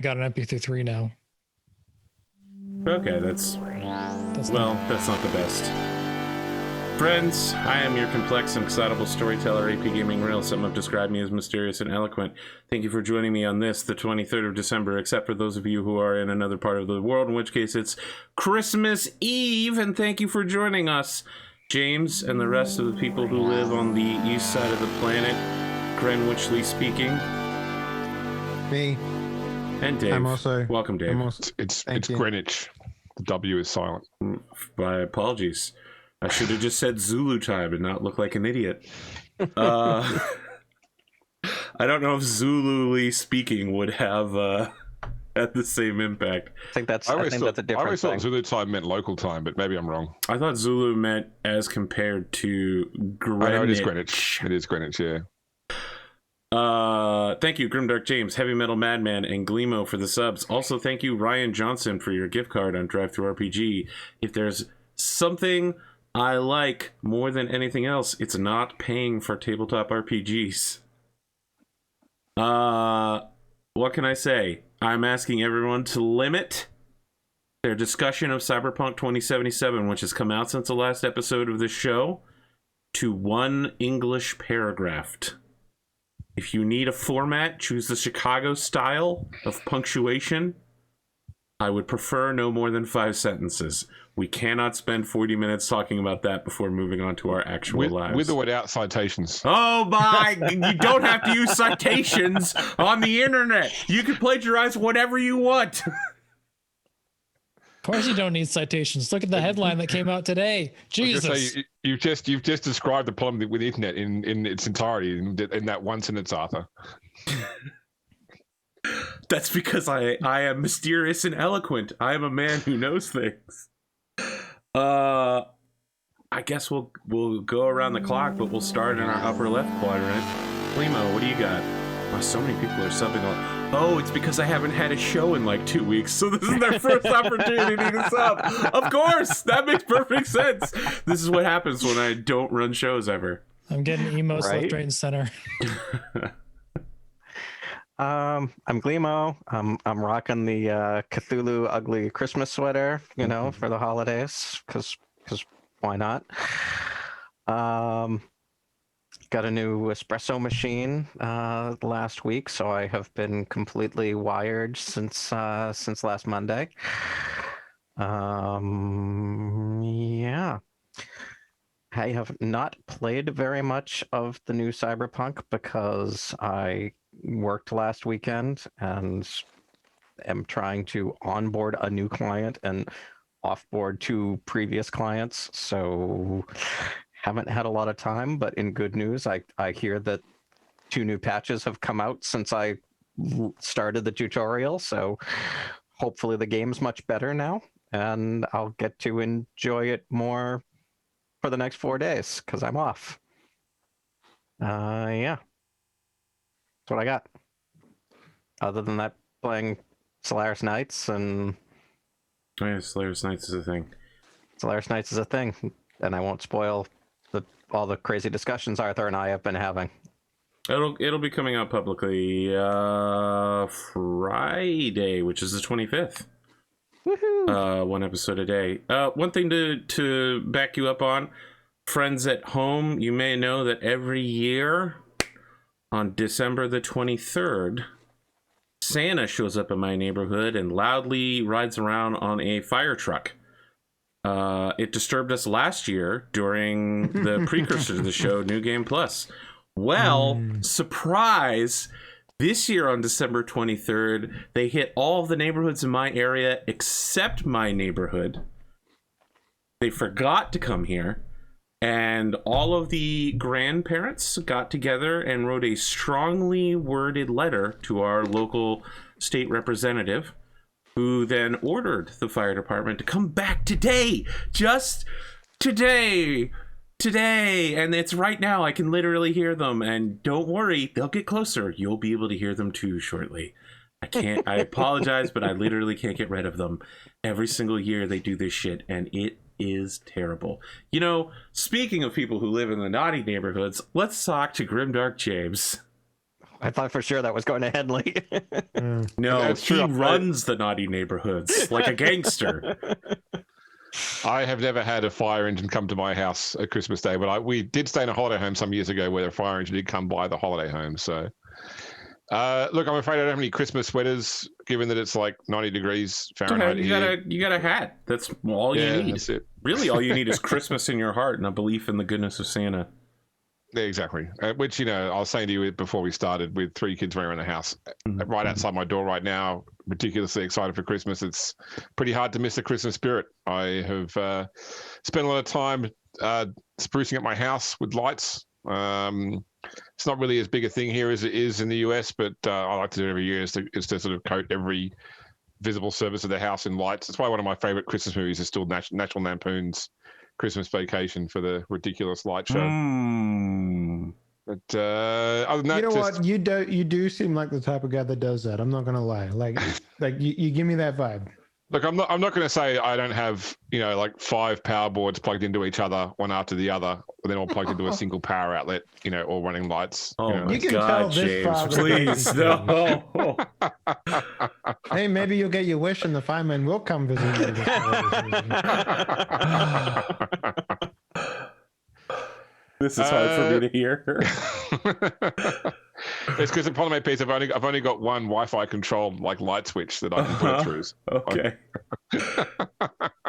Got an MP3 now. Okay, that's not the best. Friends, I am your complex and excitable storyteller, APGamingREAL. Some have described me as mysterious and eloquent. Thank you for joining me on this, the 23rd of December, except for those of you who are in another part of the world, in which case it's Christmas Eve, and thank you for joining us. James and the rest of the people who live on the east side of the planet, Greenwichly speaking. Me. And Dave. I'm also. Welcome, Dave. It's Greenwich. The W is silent. My apologies. I should have just said Zulu time and not look like an idiot. I don't know if Zulu speaking would have had the same impact. I think that's a different thing. I always thought Zulu time meant local time, but maybe I'm wrong. I thought Zulu meant as compared to Greenwich. I know it is Greenwich. It is Greenwich, yeah. Thank you, Grimdarkjames, Heavy Metal Madman, and Glimo for the subs. Also, thank you, Ryan Johnson, for your gift card on DriveThruRPG. If there's something I like more than anything else, it's not paying for tabletop RPGs. What can I say? I'm asking everyone to limit their discussion of Cyberpunk 2077, which has come out since the last episode of this show, to one English paragraph. If you need a format, choose the Chicago style of punctuation. I would prefer no more than 5 sentences. We cannot spend 40 minutes talking about that before moving on to our actual lives. With or without citations. Oh my, you don't have to use citations on the internet. You can plagiarize whatever you want. Of course you don't need citations. Look at the headline that came out today. Jesus. You've just described the problem with the internet in its entirety in that one sentence, Arthur. That's because I am mysterious and eloquent. I am a man who knows things. I guess we'll go around the clock, but we'll start in our upper left quadrant. Glimo, what do you got? Wow, so many people are subbing on. Oh, it's because I haven't had a show in like 2 weeks, so this is their first opportunity to sub. Of course, that makes perfect sense. This is what happens when I don't run shows ever. I'm getting emos left, right, and center. I'm Glimo. I'm rocking the Cthulhu ugly Christmas sweater, for the holidays, because why not? Got a new espresso machine last week, so I have been completely wired since last Monday. Yeah. I have not played very much of the new Cyberpunk because I worked last weekend and am trying to onboard a new client and offboard 2 previous clients, so haven't had a lot of time. But in good news, I hear that 2 new patches have come out since I started the tutorial, so hopefully the game's much better now and I'll get to enjoy it more for the next 4 days because I'm off. Yeah, that's what I got. Other than that, playing Solaris Knights and... Oh yeah, Solaris Knights is a thing. Solaris Knights is a thing, and I won't spoil all the crazy discussions Arthur and I have been having. It'll be coming out publicly Friday, which is the 25th. Woohoo! 1 episode a day. One thing to back you up on, friends at home, you may know that every year on December the 23rd, Santa shows up in my neighborhood and loudly rides around on a fire truck. It disturbed us last year during the precursor to the show, New Game Plus. Well, surprise! This year on December 23rd, they hit all of the neighborhoods in my area except my neighborhood. They forgot to come here, and all of the grandparents got together and wrote a strongly worded letter to our local state representative, who then ordered the fire department to come back today, just today, and it's right now. I can literally hear them, and don't worry, they'll get closer. You'll be able to hear them too shortly. I apologize, but I literally can't get rid of them. Every single year they do this shit, and it is terrible. Speaking of people who live in the naughty neighborhoods, let's talk to Grimdarkjames. I thought for sure that was going to Henley. No, That's he true. runs the naughty neighborhoods like a gangster. I have never had a fire engine come to my house at Christmas Day, but we did stay in a holiday home some years ago where a fire engine did come by the holiday home. So, look, I'm afraid I don't have any Christmas sweaters, given that it's like 90 degrees Fahrenheit here. You got a hat. That's all you need. That's it. Really, all you need is Christmas in your heart and a belief in the goodness of Santa. Yeah, exactly. Which, I was saying to you before we started, with 3 kids running around the house right outside my door right now, ridiculously excited for Christmas. It's pretty hard to miss the Christmas spirit. I have spent a lot of time sprucing up my house with lights. It's not really as big a thing here as it is in the US, but I like to do it every year is to sort of coat every visible surface of the house in lights. That's why one of my favorite Christmas movies is still National Lampoon's Christmas Vacation for the ridiculous light show. But other than that, You know what? You do seem like the type of guy that does that. I'm not gonna lie. Like you give me that vibe. Look, I'm not going to say I don't have like 5 power boards plugged into each other, one after the other, then all plugged into a single power outlet. All running lights. Oh my You can God, tell this James! father Please, no. Hey, maybe you'll get your wish and the firemen will come visit you. This This is hard for me to hear. It's because the problem is I've only got one Wi-Fi controlled light switch that I can put it through. Okay.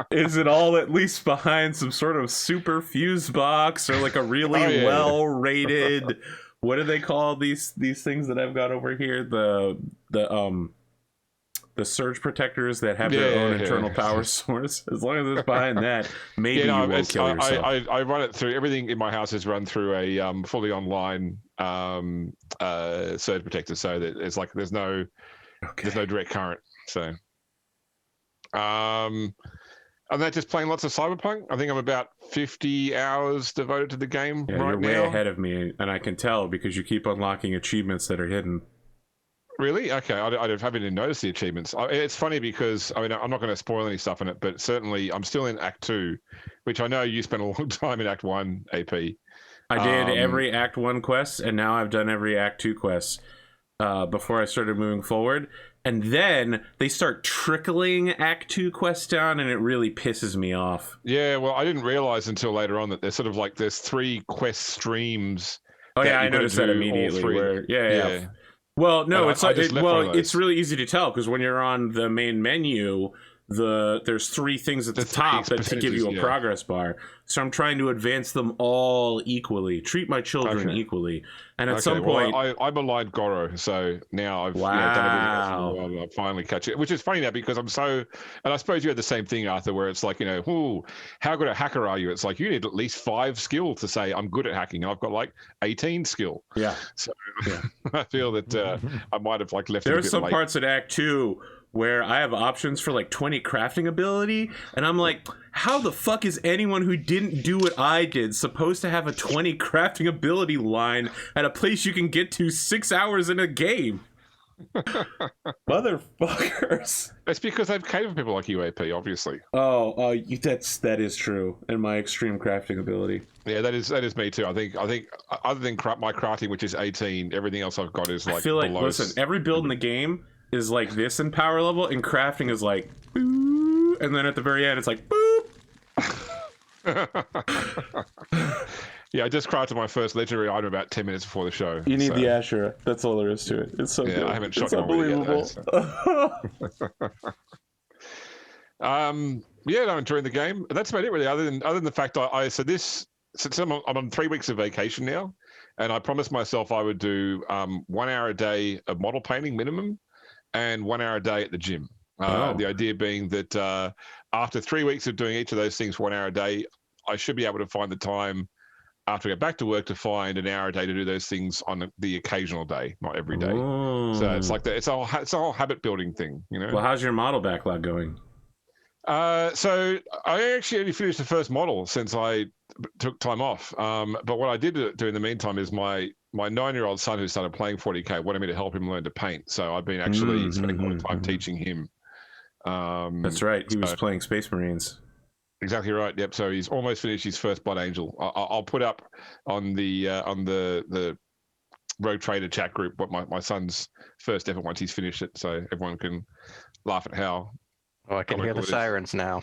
Is it all at least behind some sort of super fuse box or like a really well rated? What do they call these things that I've got over here? The surge protectors that have their own internal power source. As long as it's behind that, maybe you won't kill yourself. I run it through. Everything in my house is run through a fully online surge protector, so that it's like there's no direct current. So, I'm not just playing lots of Cyberpunk. I think I'm about 50 hours devoted to the game right you're now. way ahead of me, and I can tell because you keep unlocking achievements that are hidden. Really? Okay, I haven't even noticed the achievements. It's funny because, I'm not going to spoil any stuff in it, but certainly I'm still in Act 2, which I know you spent a long time in Act 1, AP. I did every Act 1 quest, and now I've done every Act 2 quest before I started moving forward. And then they start trickling Act 2 quests down, and it really pisses me off. Yeah, well, I didn't realize until later on that there's sort of like there's 3 quest streams. Oh, yeah, I noticed that immediately. Yeah. Well, no, it's really easy to tell because when you're on the main menu, there's 3 things at the top that to give you a progress bar. So I'm trying to advance them all equally, treat my children equally, and at some point, I'm a light Goro, so now I've done everything else. I'll finally catch it, which is funny now because I'm so, and I suppose you had the same thing, Arthur, where it's like how good a hacker are you? It's like you need at least 5 skill to say I'm good at hacking. I've got like 18 skill. Yeah. So I feel that I might have left. There's some parts at Act 2 where I have options for like 20 crafting ability, and I'm like, how the fuck is anyone who didn't do what I did supposed to have a 20 crafting ability line at a place you can get to 6 hours in a game? Motherfuckers. It's because they've catered for people like you, AP, obviously. That is true. And my extreme crafting ability. Yeah, that is me too. I think other than my crafting, which is 18, everything else I've got is like. I feel like listen, every build in the game is like this in power level, and crafting is like boo, and then at the very end it's like boop. Yeah, I just crafted my first legendary item about 10 minutes before the show. You need the Ashura. That's all there is to it. It's so good. I haven't shot it's it unbelievable. Yet, I'm enjoying the game. That's about it, really. Other than the fact since I'm on 3 weeks of vacation now, and I promised myself I would do 1 hour a day of model painting minimum, and 1 hour a day at the gym. The idea being that after 3 weeks of doing each of those things for 1 hour a day, I should be able to find the time after I get back to work to find an hour a day to do those things on the occasional day, not every day. So it's like that. It's a whole habit building thing, Well, how's your model backlog going? So I actually only finished the first model since I took time off. But what I did do in the meantime is my 9-year-old son who started playing 40K wanted me to help him learn to paint. So I've been actually spending a lot of time teaching him. That's right. He was playing Space Marines. Exactly right. Yep. So he's almost finished his first Blood Angel. I'll put up on the Rogue Trader chat group, what my son's first ever once he's finished it, so everyone can laugh at how. Oh, I can hear the sirens now.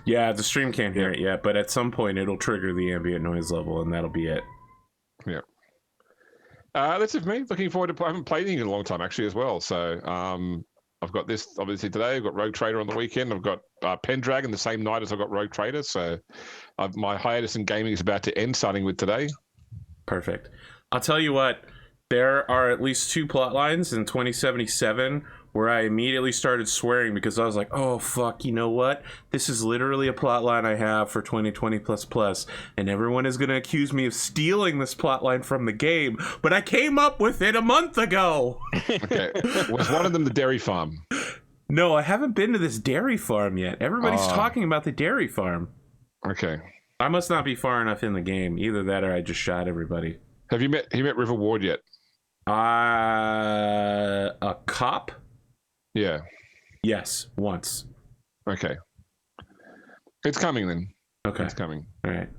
Yeah, the stream can't hear it yet, but at some point it'll trigger the ambient noise level, and that'll be it. Yeah. That's it for me. Looking forward to. I haven't played anything in a long time actually as well. So I've got this obviously today. I've got Rogue Trader on the weekend. I've got Pendragon the same night as I've got Rogue Trader. So my hiatus in gaming is about to end, starting with today. Perfect. I'll tell you what. There are at least 2 plot lines in 2077 where I immediately started swearing because I was like, oh, fuck, you know what? This is literally a plot line I have for 2020++, and everyone is going to accuse me of stealing this plot line from the game, but I came up with it a month ago. Okay. Was one of them the dairy farm? No, I haven't been to this dairy farm yet. Everybody's talking about the dairy farm. Okay. I must not be far enough in the game. Either that or I just shot everybody. Have you met River Ward yet? A cop? Yeah. Yes, once. Okay. It's coming then. Okay. It's coming. All right.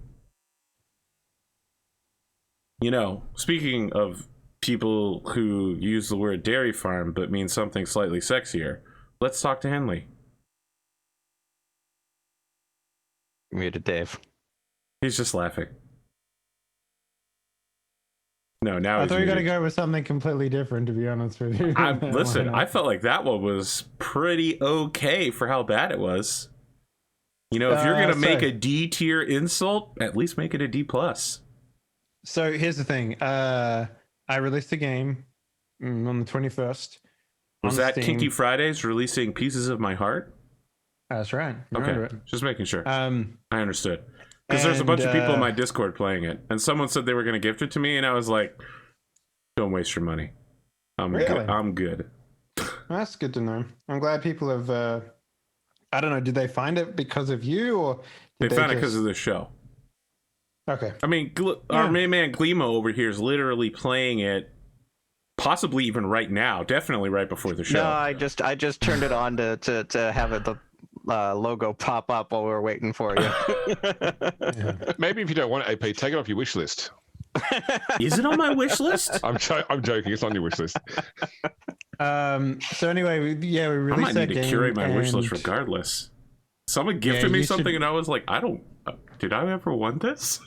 You know, speaking of people who use the word dairy farm but mean something slightly sexier, let's talk to Henley. Muted Dave. He's just laughing. No, now I thought you were muted. going to go with something completely different, to be honest with you. Listen, Why not? I felt like that one was pretty okay for how bad it was. You know, if you're going to make a D tier insult, at least make it a D plus. So here's the thing. I released a game on the 21st. Was on that Steam. Kinky Fridays releasing Pieces of My Heart? That's right. Remember Okay, it. just making sure. I Um, understood. Because there's a bunch of people in and, my Discord playing it, and someone said they were going to gift it to me, and I was like, "Don't waste your money. I'm Really? good. I'm good." That's good to know. I'm glad people have. I don't know. Did they find it because of you, or They did found it because just- of this show. Okay. I mean, our main man Glimo over here is literally playing it, possibly even right now. Definitely right before the show. No, I just turned it on to have the logo pop up while we were waiting for you. Maybe if you don't want it, AP, take it off your wish list. Is it on my wish list? I'm joking. It's on your wish list. So anyway, we I released might that need to game. curate my wish list and- regardless. Someone gifted me you something, should- and I was like, I don't. Did I ever want this?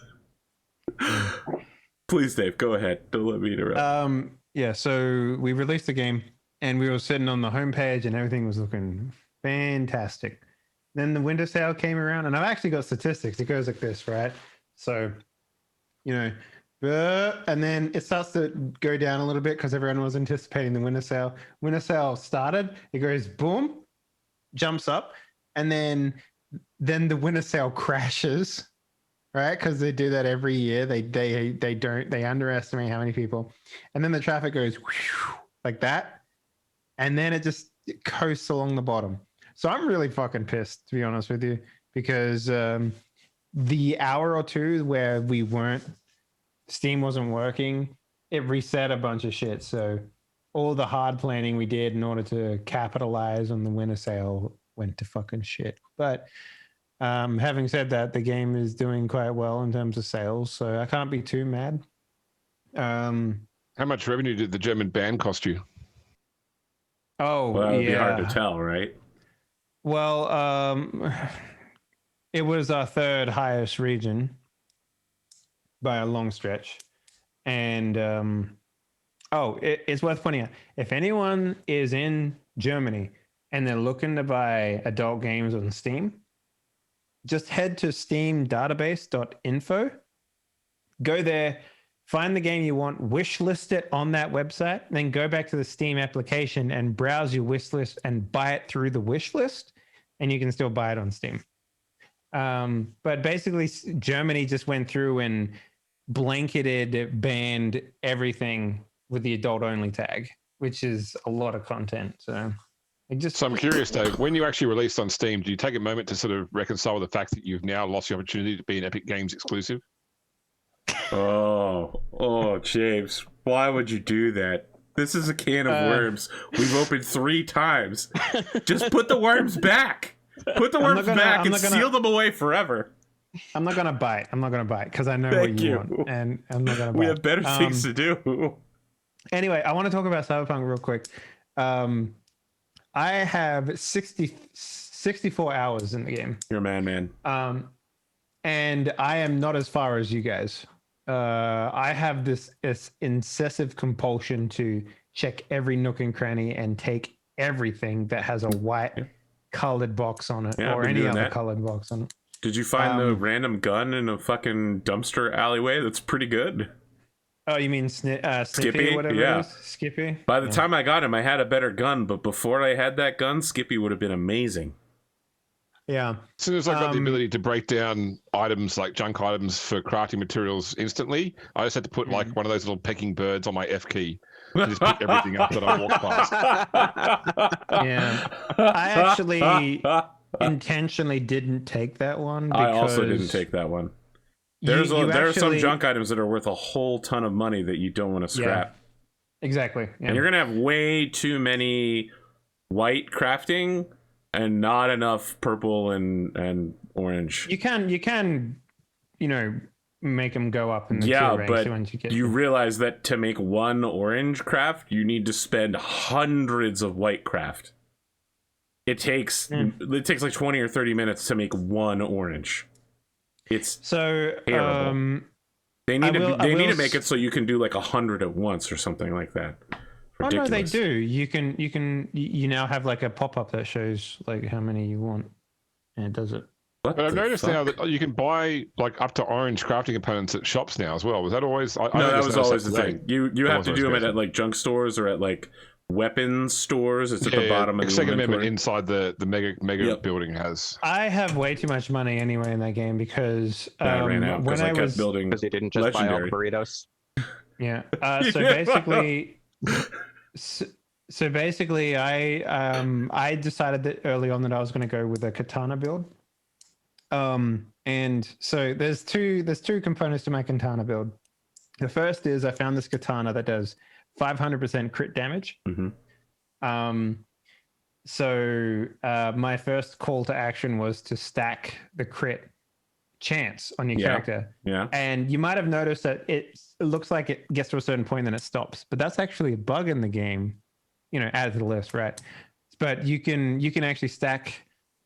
Please, Dave, go ahead. Don't let me interrupt. Yeah. So we released the game, and we were sitting on the homepage, and everything was looking fantastic. Then the winter sale came around, and I've actually got statistics. It goes like this, right? So, you know, and then it starts to go down a little bit because everyone was anticipating the winter sale. Winter sale started. It goes boom, jumps up, and then the winter sale crashes, right? Because they do that every year. They underestimate how many people, and then the traffic goes whew, like that, and then it just coasts along the bottom. So I'm really fucking pissed, to be honest with you, because the hour or two where Steam wasn't working, it reset a bunch of shit. So all the hard planning we did in order to capitalize on the winter sale went to fucking shit. But having said that, the game is doing quite well in terms of sales, so I can't be too mad. How much revenue did the German band cost you? Oh, Well, it'd be yeah. hard to tell, right? Well, it was our third highest region by a long stretch. And it's worth pointing out, if anyone is in Germany and they're looking to buy adult games on Steam, just head to steamdatabase.info, go there, find the game you want, wish list it on that website, then go back to the Steam application and browse your wish list and buy it through the wish list, and you can still buy it on Steam. But basically, Germany just went through and banned everything with the adult-only tag, which is a lot of content. So I'm curious, Dave, when you actually released on Steam, do you take a moment to sort of reconcile with the fact that you've now lost the opportunity to be an Epic Games exclusive? Oh, James, why would you do that? This is a can of worms we've opened 3 times. Just put the worms back. Put the worms back and seal them away forever. I'm not gonna bite. I'm not gonna bite because I know what Thank you you. want, and I'm not gonna bite. We have better things to do. Anyway, I want to talk about Cyberpunk real quick. I have 64 hours in the game. You're a man. And I am not as far as you guys. I have this incessive compulsion to check every nook and cranny and take everything that has a white colored box on it, Yeah, I've or been any doing other that. colored box on it. Did you find the random gun in a fucking dumpster alleyway? That's pretty good. Oh, you mean Snippy Skippy? or whatever Yeah. it is? Skippy? By the time I got him, I had a better gun, but before I had that gun, Skippy would have been amazing. Yeah. As soon as I got the ability to break down items like junk items for crafting materials instantly, I just had to put like one of those little pecking birds on my F key and just pick everything up that I walked past. Yeah. I actually intentionally didn't take that one because I also didn't take that one. There are some junk items that are worth a whole ton of money that you don't want to scrap. Exactly. Yeah. And you're going to have way too many white crafting and not enough purple and orange. You can, make them go up in the tier rank. But so once you get you them. realize that to make one orange craft, you need to spend hundreds of white craft. It takes like 20 or 30 minutes to make one orange. It's so terrible. They need to make it so you can do like 100 at once or something like that. Ridiculous. Oh no, they do. You now have like a pop up that shows like how many you want, and it does it. What But I've the noticed fuck? now that you can buy like up to orange crafting components at shops now as well. Was that always? No, that was always the today. thing. You have to was do them always at like junk stores or at like weapons stores. It's at Yeah, the bottom of the Second Amendment inventory. inside the mega Yep. building has. I have way too much money anyway in that game because I ran out when because I I kept was building. Because you didn't just buy all the Legendary. burritos. yeah. So basically, I decided that early on that I was going to go with a katana build. And so there's two components to my katana build. The first is I found this katana that does 500% crit damage. Mhm. So my first call to action was to stack the crit chance on your character. Yeah. And you might have noticed that it looks like it gets to a certain point and then it stops, but that's actually a bug in the game. Add to the list, right? But you can actually stack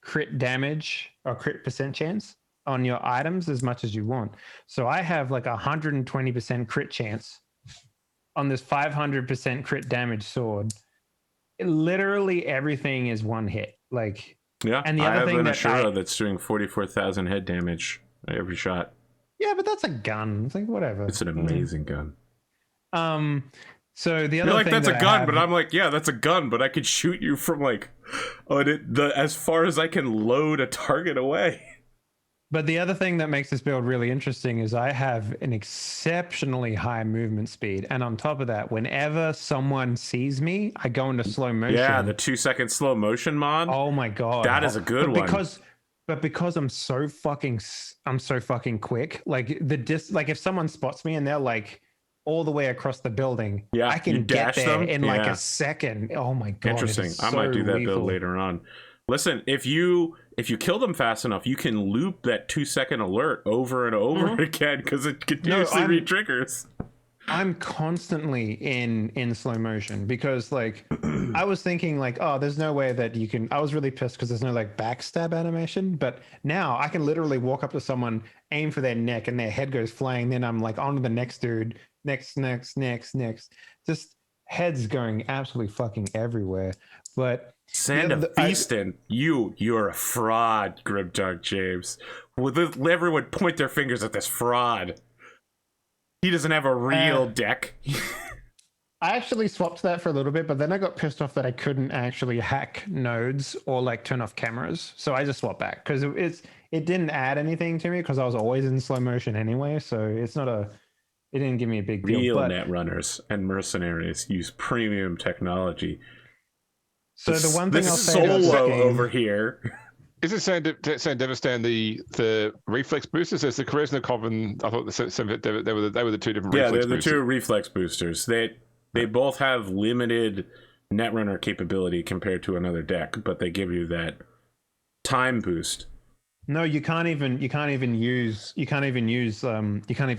crit damage or crit percent chance on your items as much as you want. So I have like 120% crit chance on this 500% crit damage sword. Literally everything is one hit. Like, Yeah. and the I other have thing an that Ashura that's doing 44,000 head damage every shot. yeah, but that's a gun. It's like whatever. It's an amazing gun. So the other You're like, thing that's a that I gun, have- but I'm like, yeah, that's a gun, but I could shoot you from like as far as I can load a target away. But the other thing that makes this build really interesting is I have an exceptionally high movement speed. And on top of that, whenever someone sees me, I go into slow motion. Yeah, the 2-second slow motion mod. Oh my God. That is a good but one. Because I'm so fucking quick, like if someone spots me and they're like all the way across the building, Yeah, I you can get dash there them? in like Yeah. a second. Oh my God. it Interesting. is I might so do that lethal. build later on. Listen, if you kill them fast enough, you can loop that 2-second alert over and over again because it continuously re-triggers. I'm constantly in slow motion because like I was thinking like, oh, there's no way that you can. I was really pissed because there's no like backstab animation, but now I can literally walk up to someone, aim for their neck, and their head goes flying. Then I'm like on to the next dude, next, just heads going absolutely fucking everywhere. But Sand Yeah, of Feastin', you're a fraud, Grimdarkjames. Will everyone point their fingers at this fraud? He doesn't have a real deck. I actually swapped that for a little bit, but then I got pissed off that I couldn't actually hack nodes or like turn off cameras. So I just swapped back because it didn't add anything to me because I was always in slow motion anyway. So it didn't give me a big deal. Real But, netrunners and mercenaries use premium technology. so the one thing this I'll say about this Solo game, over here. Is it saying Devastan the reflex boosters? There's the Kolesnikov and I thought they were the two different Yeah, reflex they're the boosters. two reflex boosters. They both have limited netrunner capability compared to another deck, but they give you that time boost. No, you can't even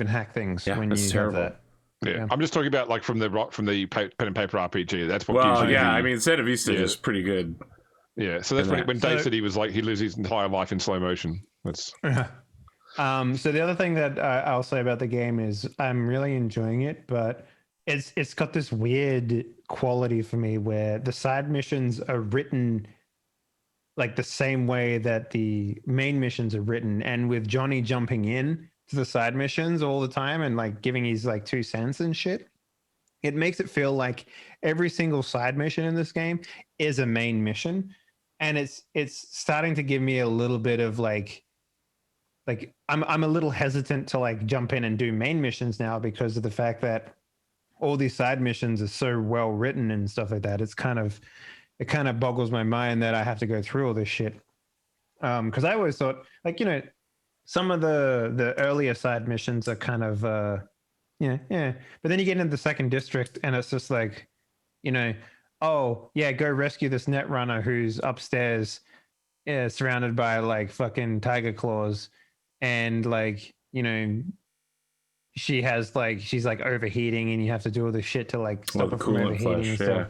hack things Yeah, when that's you terrible. have that. Yeah. Yeah. I'm just talking about like from the pen and paper RPG. That's what Well, gives you yeah, the, I mean, Zeta Vista yeah. is pretty good. yeah. So that's in when that. Dave So- said he was like he lives his entire life in slow motion. That's So the other thing that I'll say about the game is I'm really enjoying it, but it's got this weird quality for me where the side missions are written like the same way that the main missions are written, and with Johnny jumping in to the side missions all the time and like giving his like 2 cents and shit, it makes it feel like every single side mission in this game is a main mission, and it's starting to give me a little bit of like I'm a little hesitant to like jump in and do main missions now because of the fact that all these side missions are so well written and stuff like that. It kind of boggles my mind that I have to go through all this shit. Because I always thought, like, some of the earlier side missions are kind of yeah. But then you get into the second district and it's just like, oh yeah, go rescue this net runner who's upstairs, surrounded by like fucking tiger claws, and like she's like overheating and you have to do all this shit to like Well, stop the her from coolant overheating and flush, stuff.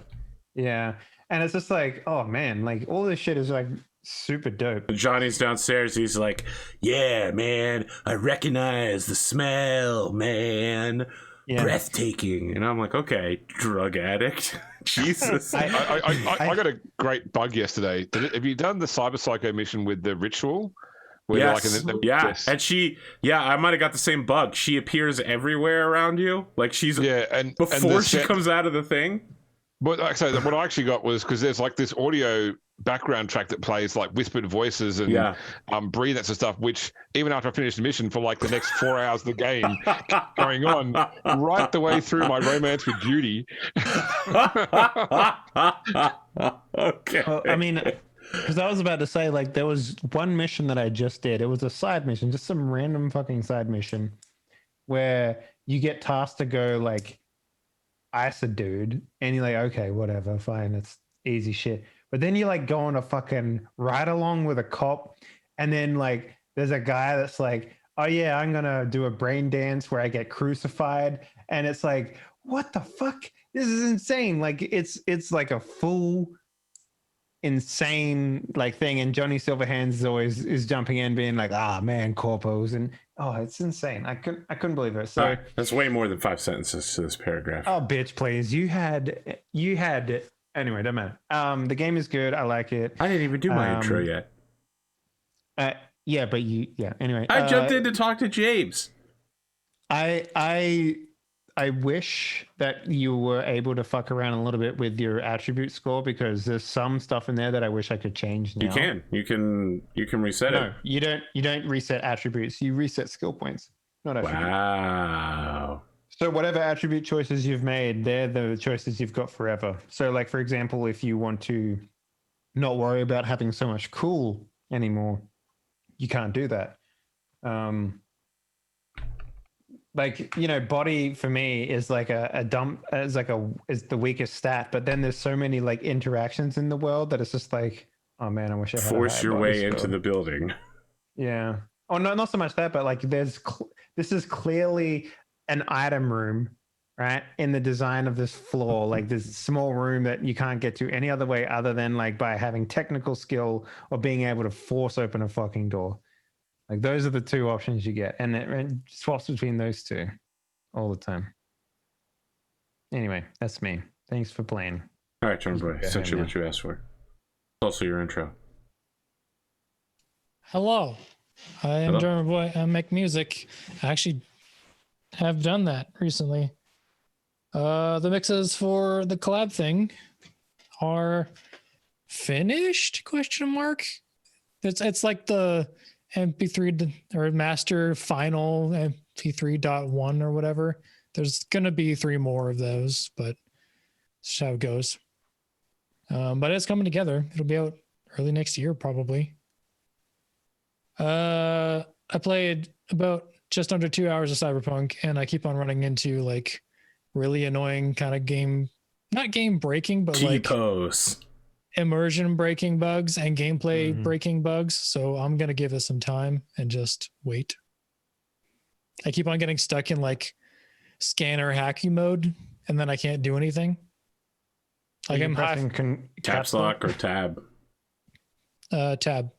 Yeah. And it's just like, oh man, like all this shit is like super dope. Johnny's downstairs. He's like, "Yeah, man, I recognize the smell, man. Yeah. Breathtaking." And I'm like, "Okay, drug addict." Jesus. I got a great bug yesterday. Have you done the Cyber Psycho mission with the ritual? Where they're Yes. like Yeah. And I might have got the same bug. She appears everywhere around you. Like she's and before she comes out of the thing. But like, so what I actually got was because there's like this audio background track that plays like whispered voices and breathe that sort of stuff, which even after I finished the mission for like the next 4 hours of the game going on right the way through my romance with Judy. Okay. Well, I mean, because I was about to say, like, there was one mission that I just did. It was a side mission, just some random fucking side mission where you get tasked to go, like, ice a dude. And you're like, okay, whatever, fine. It's easy shit. But then you, like, go on a fucking ride along with a cop. And then, like, there's a guy that's like, oh, yeah, I'm going to do a brain dance where I get crucified. And it's like, what the fuck? This is insane. Like, it's like a full insane like thing, and Johnny Silverhands is jumping in being like, ah man, corpos, and it's insane. I couldn't believe it. So that's way more than 5 sentences to this paragraph. Oh bitch, please. You had anyway, don't matter. The game is good. I like it. I didn't even do my intro yet. Yeah, but anyway. I jumped in to talk to James. I wish that you were able to fuck around a little bit with your attribute score, because there's some stuff in there that I wish I could change now. You can reset it. No, you don't reset attributes. You reset skill points, not attributes. Wow. So whatever attribute choices you've made, they're the choices you've got forever. So like, for example, if you want to not worry about having so much cool anymore, you can't do that. Like, body for me is like is the weakest stat, but then there's so many like interactions in the world that it's just like, oh man, I wish I had force your way into the building. Yeah. Oh no, not so much that, but like this is clearly an item room, right? In the design of this floor, like this small room that you can't get to any other way other than like by having technical skill or being able to force open a fucking door. Like those are the two options you get, and it swaps between those two all the time. Anyway, that's me. Thanks for playing. All right, Drumurboy, essentially what you asked for. Also your intro. Hello, I am Drumurboy. I make music. I actually have done that recently. The mixes for the collab thing are finished? ? It's like the MP3 or master final MP3.1 or whatever. There's gonna be 3 more of those, but that's how it goes. But it's coming together. It'll be out early next year not played about just under 2 hours of Cyberpunk, and I keep on running into like really annoying kind of not game breaking, but T-pose. immersion breaking bugs and gameplay breaking bugs. So I'm going to give it some time and just wait. I keep on getting stuck in like scanner hacky mode and then I can't do anything. Like I'm pressing caps lock or tab. Tab.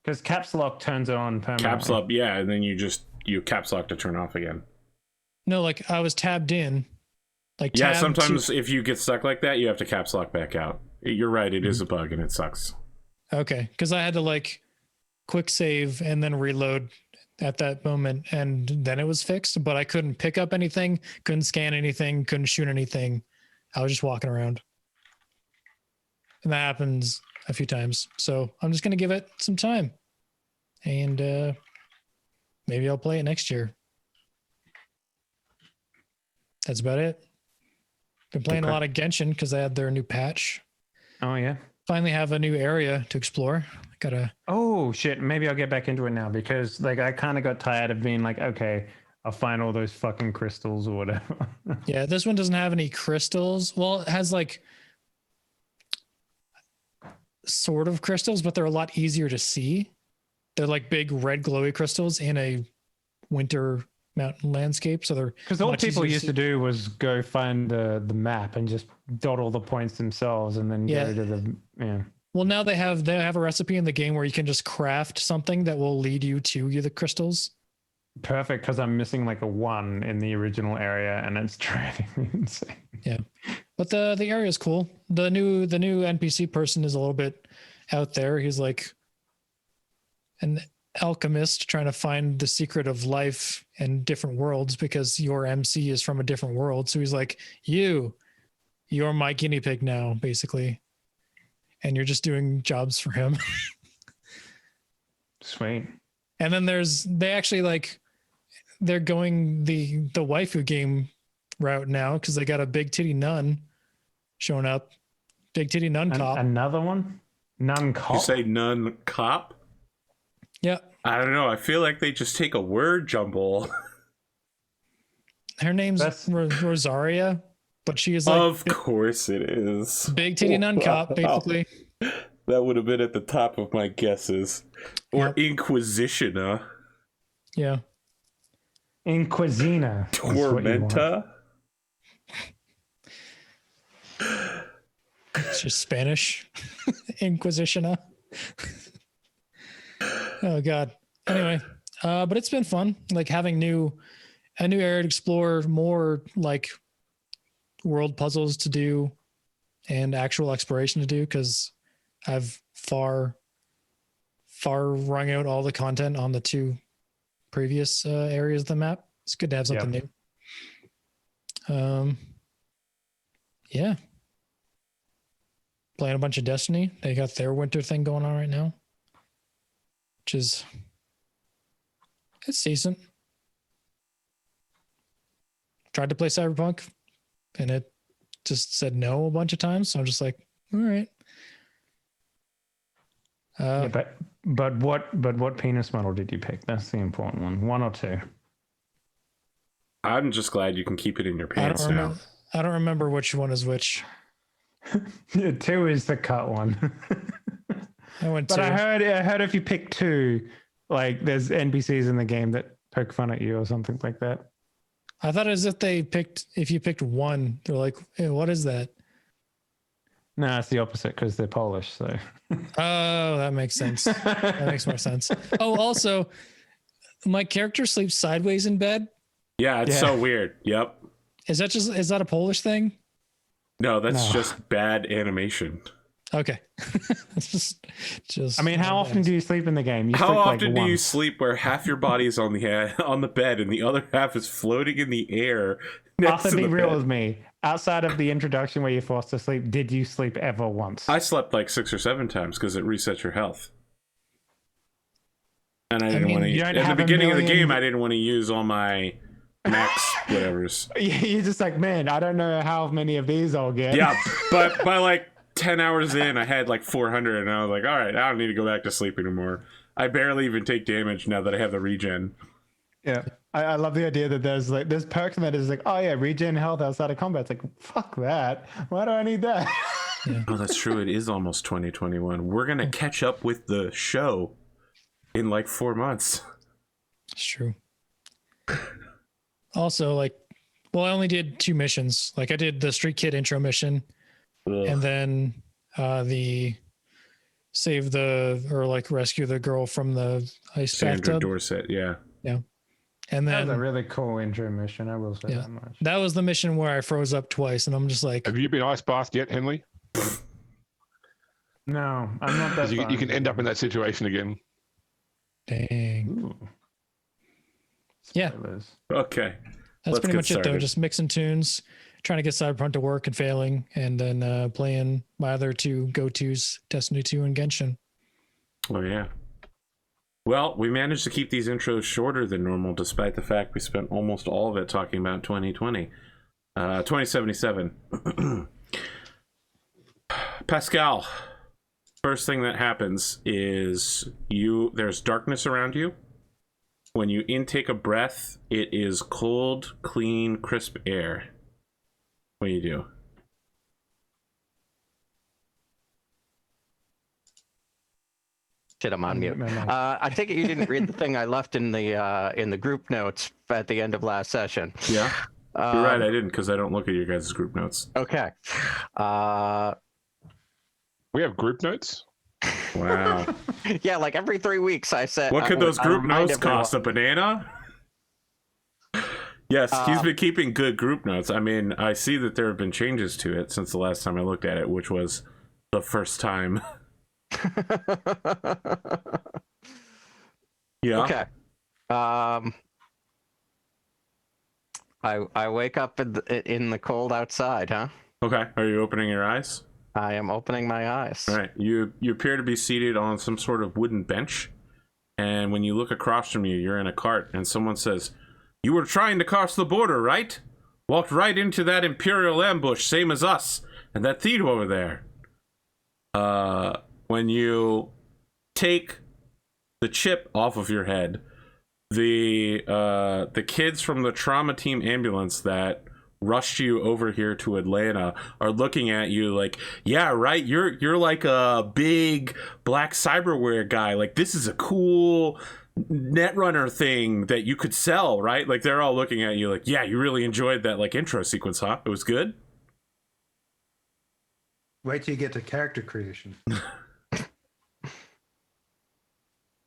Because caps lock turns it on permanently. Caps lock, yeah, and then you caps lock to turn off again. No, like I was tabbed in. Like yeah, sometimes if you get stuck like that, you have to caps lock back out. You're right, it is a bug and it sucks. Okay, because I had to like quick save and then reload at that moment, and then it was fixed. But I couldn't pick up anything, couldn't scan anything, couldn't shoot anything. I was just walking around, and that happens a few times. So I'm just gonna give it some time, and maybe I'll play it next year. That's about it. Been playing a lot of Genshin because they had their new patch. Oh yeah. Finally have a new area to explore. Oh shit, maybe I'll get back into it now because like I kind of got tired of being like, okay, I'll find all those fucking crystals or whatever. Yeah, this one doesn't have any crystals. Well, it has like sort of crystals, but they're a lot easier to see. They're like big red glowy crystals in a winter mountain landscape. So they're because all people used to do was go find the map and just dot all the points themselves and then go to the Well, now they have a recipe in the game where you can just craft something that will lead you to the crystals. Perfect, because I'm missing like a 1 in the original area and it's driving me insane. Yeah, but the area is cool. The new NPC person is a little bit out there. He's like an alchemist trying to find the secret of life in different worlds because your MC is from a different world. So he's like, you're my guinea pig now, basically. And you're just doing jobs for him. Sweet. And then they're going the waifu game route now because they got a big titty nun showing up. Big titty nun cop. Another one? Nun cop? You say nun cop? Yeah. I don't know. I feel like they just take a word jumble. Her name's Rosaria, but she is like... Of course it is. Big titty nun cop, basically. That would have been at the top of my guesses. Or Inquisitiona. Yeah. Inquisina. Tormenta. It's just Spanish. Inquisitiona. Oh god. Anyway, but it's been fun, like having a new area to explore, more like world puzzles to do and actual exploration to do, because I've far wrung out all the content on the 2 previous areas of the map. It's good to have something new. Yeah. Playing a bunch of Destiny. They got their winter thing going on right now, which is, it's decent. Tried to play Cyberpunk and it just said no a bunch of times. So I'm just like, all right. But what penis model did you pick? That's the important one. 1 or 2? I'm just glad you can keep it in your pants now. I don't remember which one is which. 2 is the cut one. I went but 2. I heard if you pick 2, like there's NPCs in the game that poke fun at you or something like that. I thought as if you picked 1, they're like, hey, what is that? No, it's the opposite because they're Polish. So. Oh, that makes sense. That makes more sense. Oh, also, my character sleeps sideways in bed. Yeah, it's so weird. Yep. Is that a Polish thing? No, that's just bad animation. Okay. just. I mean, how often do you sleep in the game? How often do you sleep where half your body is on the bed and the other half is floating in the air? Arthur, be real with me. Outside of the introduction where you're forced to sleep, did you sleep ever once? I slept like 6 or 7 times because it resets your health. And I didn't want to. At the beginning of the game, I didn't want to use all my max whatevers. You're just like, man, I don't know how many of these I'll get. Yeah, but by like 10 hours in, I had like 400, and I was like, all right, I don't need to go back to sleep anymore. I barely even take damage now that I have the regen. Yeah. I love the idea that there's perks that is like, oh yeah, regen health outside of combat. It's like, fuck that. Why do I need that? Yeah. Oh, that's true. It is almost 2021. We're gonna catch up with the show in like 4 months. It's true. Also, like, well, I only did 2 missions. Like, I did the Street Kid intro mission, and then the save the or like rescue the girl from the ice Sandra bathtub. Dorset, yeah. And That was a then really cool intro mission. I will say Yeah. that much. that was the mission where I froze up twice, and I'm just like, Have you been ice bathed yet, Henley? No, I'm not that. 'Cause you can end up in that situation again. dang. Ooh. Yeah. Spoilers. Okay. That's Let's pretty get much it, though. started. Just mixing tunes, trying to get Cyberpunk to work and failing, and then playing my other 2 go-tos, Destiny 2 and Genshin. Oh, yeah. Well, we managed to keep these intros shorter than normal, despite the fact we spent almost all of it talking about 2020. 2077. Pascal, first thing that happens is there's darkness around you. When you intake a breath, it is cold, clean, crisp air. What do you do? Shit, I'm on mute. My mic. I take it you didn't read the thing I left in the group notes at the end of last session. Yeah, you're right. I didn't, because I don't look at your guys' group notes. Okay. We have group notes. Wow. Yeah, like every 3 weeks I said. What could those I group remind notes cost? A banana? Yes, he's been keeping good group notes. I mean, I see that there have been changes to it since the last time I looked at it, which was the first time. Yeah. Okay. I wake up in the cold outside, huh? Okay. Are you opening your eyes? I am opening my eyes. All right. You appear to be seated on some sort of wooden bench, and when you look across from you, you're in a cart, and someone says, "You were trying to cross the border, right? Walked right into that Imperial ambush, same as us, and that thief over there." When you take the chip off of your head, the kids from the trauma team ambulance that rushed you over here to Atlanta are looking at you like, "Yeah, right, you're like a big black cyberware guy. Like, this is a cool Netrunner thing that you could sell, right?" Like, they're all looking at you like, "Yeah, you really enjoyed that like intro sequence, huh? It was good." Wait till you get to character creation.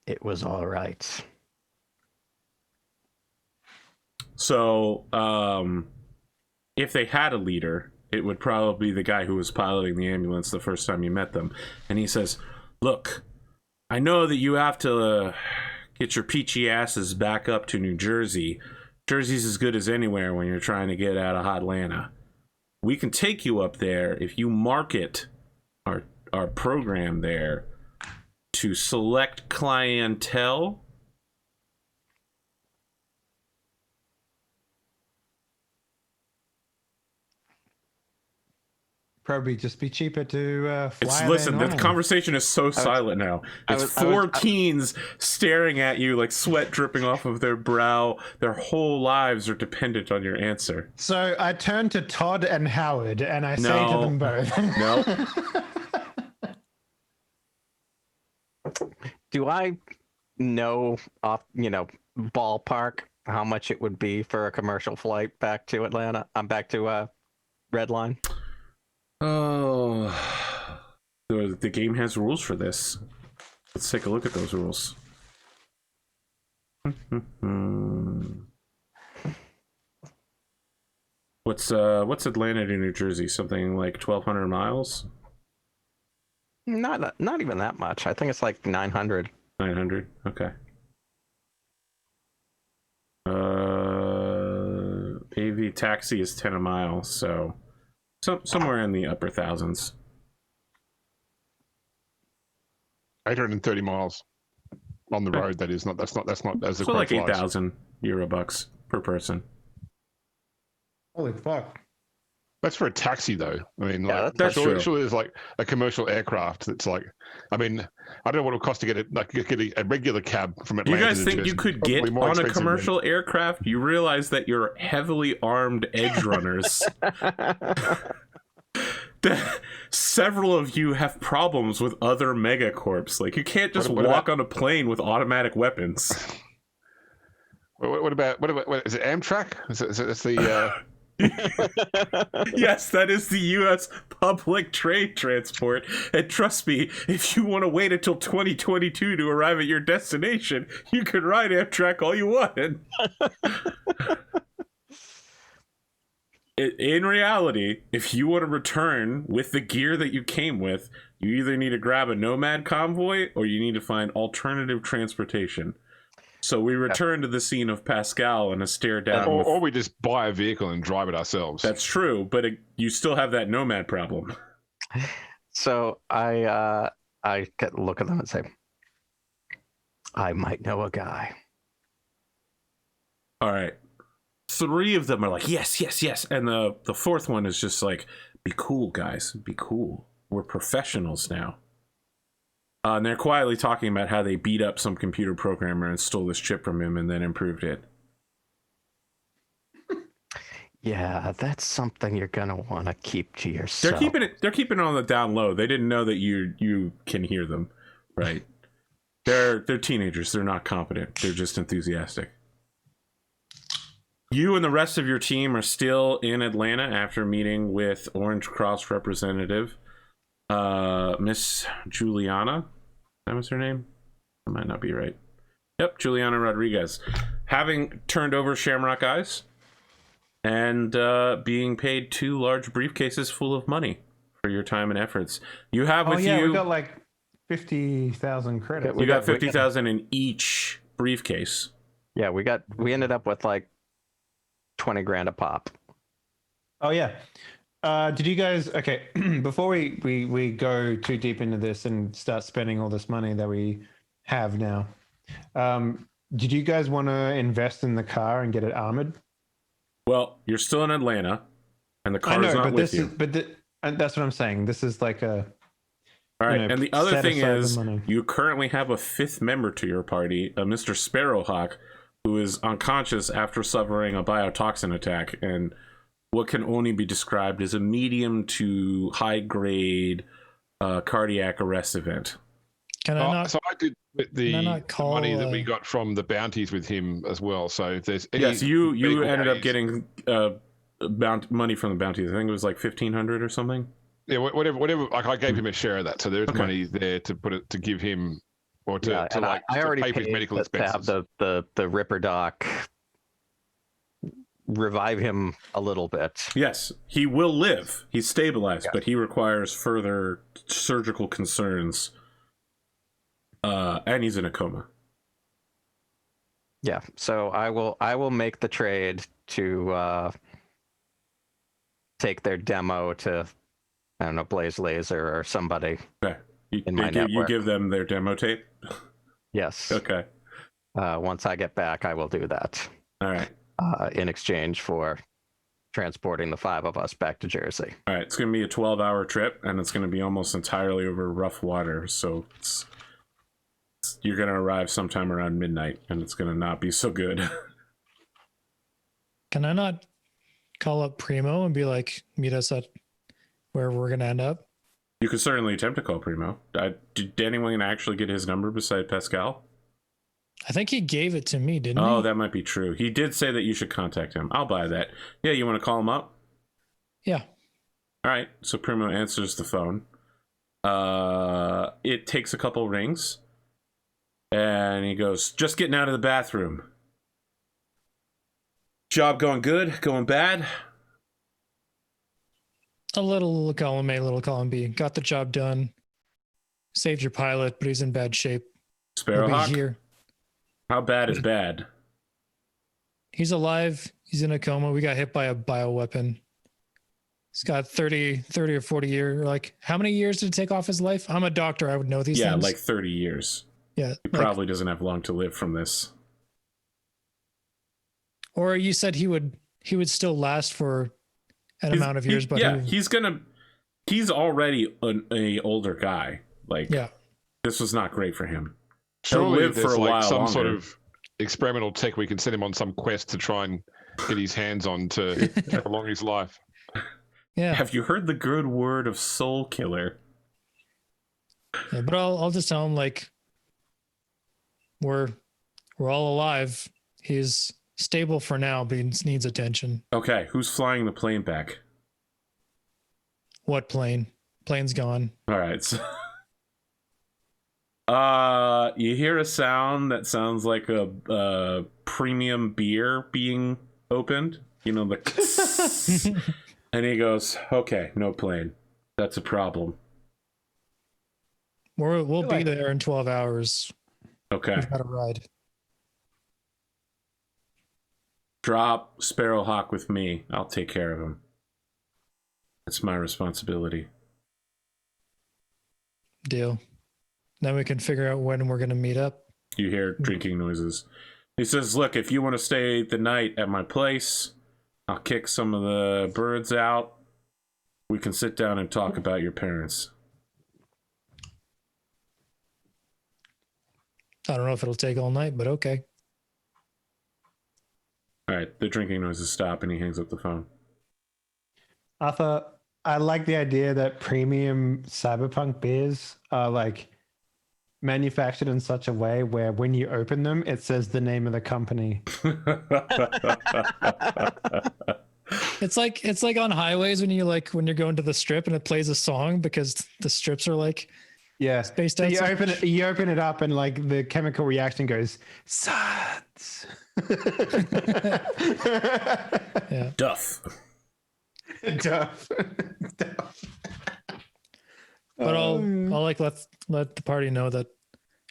It was all right. So, if they had a leader, it would probably be the guy who was piloting the ambulance the first time you met them. And he says, "Look, I know that you have to get your peachy asses back up to New Jersey. Jersey's as good as anywhere when you're trying to get out of Atlanta. We can take you up there if you market our program there to select clientele." Probably just be cheaper to fly. Listen, the there conversation is so silent now. It's four teens staring at you like sweat dripping off of their brow. Their whole lives are dependent on your answer. So I turn to Todd and Howard and I say to No. them both. No. Do I know off, ballpark how much it would be for a commercial flight back to Atlanta? I'm back to Redline. Oh, the game has rules for this. Let's take a look at those rules. What's Atlanta to New Jersey? Something like 1,200 miles? Not even that much. I think it's like 900. 900. Okay. AV taxi is 10 a mile, so somewhere in the upper thousands. 830 miles on the road. That's not as a So like crow flies. 8,000 euro bucks per person. Holy fuck. That's for a taxi, though. I mean, Yeah, like, that's true. surely there's like a commercial aircraft that's like, I mean, I don't know what it would cost to get a regular cab from You Atlanta. guys to think Jersey. you could Probably get more on a expensive than- commercial aircraft? You realize that you're heavily armed edge runners. several of you have problems with other megacorps. Like, you can't just walk on a plane with automatic weapons. What about is it Amtrak? Is the Yes, that is the U.S. public trade transport. And trust me, if you want to wait until 2022 to arrive at your destination, you can ride Amtrak all you want. In reality, if you want to return with the gear that you came with, you either need to grab a nomad convoy or you need to find alternative transportation. So we return to the scene of Pascal and a stare down. Or we just buy a vehicle and drive it ourselves. That's true, but you still have that nomad problem. So I look at them and say, I might know a guy. All right. 3 of them are like, yes, yes, yes. And the 4th one is just like, be cool, guys. Be cool. We're professionals now. And they're quietly talking about how they beat up some computer programmer and stole this chip from him and then improved it. Yeah, that's something you're gonna want to keep to yourself. They're keeping it on the down low. They didn't know that you can hear them, right? They're teenagers. They're not competent. They're just enthusiastic. You and the rest of your team are still in Atlanta after meeting with Orange Cross representative Miss Juliana. That was her name? That might not be right. Yep, Juliana Rodriguez. Having turned over Shamrock Eyes and being paid 2 large briefcases full of money for your time and efforts. You have with you... we got like 50,000 credits. You got 50,000 in each briefcase. Yeah, we ended up with like 20 grand a pop. Oh yeah. Did you guys, okay, before we go too deep into this and start spending all this money that we have now, did you guys want to invest in the car and get it armored? Well, you're still in Atlanta and the car's not with you. That's what I'm saying. This is like a... All right, and the other thing is, you currently have a 5th member to your party, a Mr. Sparrowhawk, who is unconscious after suffering a biotoxin attack and what can only be described as a medium to high grade cardiac arrest event. Can I not? So I did the money that we got from the bounties with him as well. So if there's any you ended up getting money from the bounties. I think it was like 1,500 or something. Yeah, whatever. Like I gave him a share of that, so there's money there to give him or to I already pay for his medical expenses. To have the Ripper Doc revive him a little bit. Yes, he will live. He's stabilized, but he requires further surgical concerns. And he's in a coma. Yeah, so I will make the trade to take their demo to, I don't know, Blaze Laser or somebody. Okay. You give them their demo tape? Yes. Okay. Once I get back, I will do that. All right. In exchange for transporting the 5 of us back to Jersey. All right. It's going to be a 12-hour trip, and it's going to be almost entirely over rough water. So you're going to arrive sometime around midnight, and it's going to not be so good. Can I not call up Primo and be like, meet us at where we're going to end up? You could certainly attempt to call Primo. Did anyone actually get his number beside Pascal? I think he gave it to me, didn't he? Oh, that might be true. He did say that you should contact him. I'll buy that. Yeah, you want to call him up? Yeah. All right. So Primo answers the phone. It takes a couple rings. And he goes, just getting out of the bathroom. Job going good? Going bad? A little column A, little column B. Got the job done. Saved your pilot, but he's in bad shape. Sparrowhawk? Here. How bad is bad? He's alive. He's in a coma. We got hit by a bioweapon. He's got 30 or 40 years. Like, how many years did it take off his life? I'm a doctor. I would know these things. Yeah, like 30 years. Yeah. He probably doesn't have long to live from this. Or you said he would still last for an amount of years, but yeah, he's already an older guy. Like, yeah, this was not great for him. Surely live there's for a like while some longer. sort of experimental tech we can send him on some quest to try and get his hands on to prolong his life. Yeah. Have you heard the good word of Soul Killer? Yeah, but I'll just tell him like we're all alive. He's stable for now, but he needs attention. Okay, who's flying the plane back? What plane? Plane's gone. All right. So, you hear a sound that sounds like a premium beer being opened. You know, the and he goes, "Okay, no plane. That's a problem." We'll be there in 12 hours. Okay. We've got a ride. Drop Sparrowhawk with me. I'll take care of him. It's my responsibility. Deal. Then we can figure out when we're going to meet up. You hear drinking noises. He says, "Look, if you want to stay the night at my place, I'll kick some of the birds out. We can sit down and talk about your parents." I don't know if it'll take all night, but okay. All right, the drinking noises stop and he hangs up the phone. Arthur, I like the idea that premium Cyberpunk beers are like manufactured in such a way where when you open them, it says the name of the company. It's like on highways when you're going to the strip and it plays a song because the strips are like spaced out. You open it up and like the chemical reaction goes suds. Yeah. Duff. Duff. But I'll like let the party know that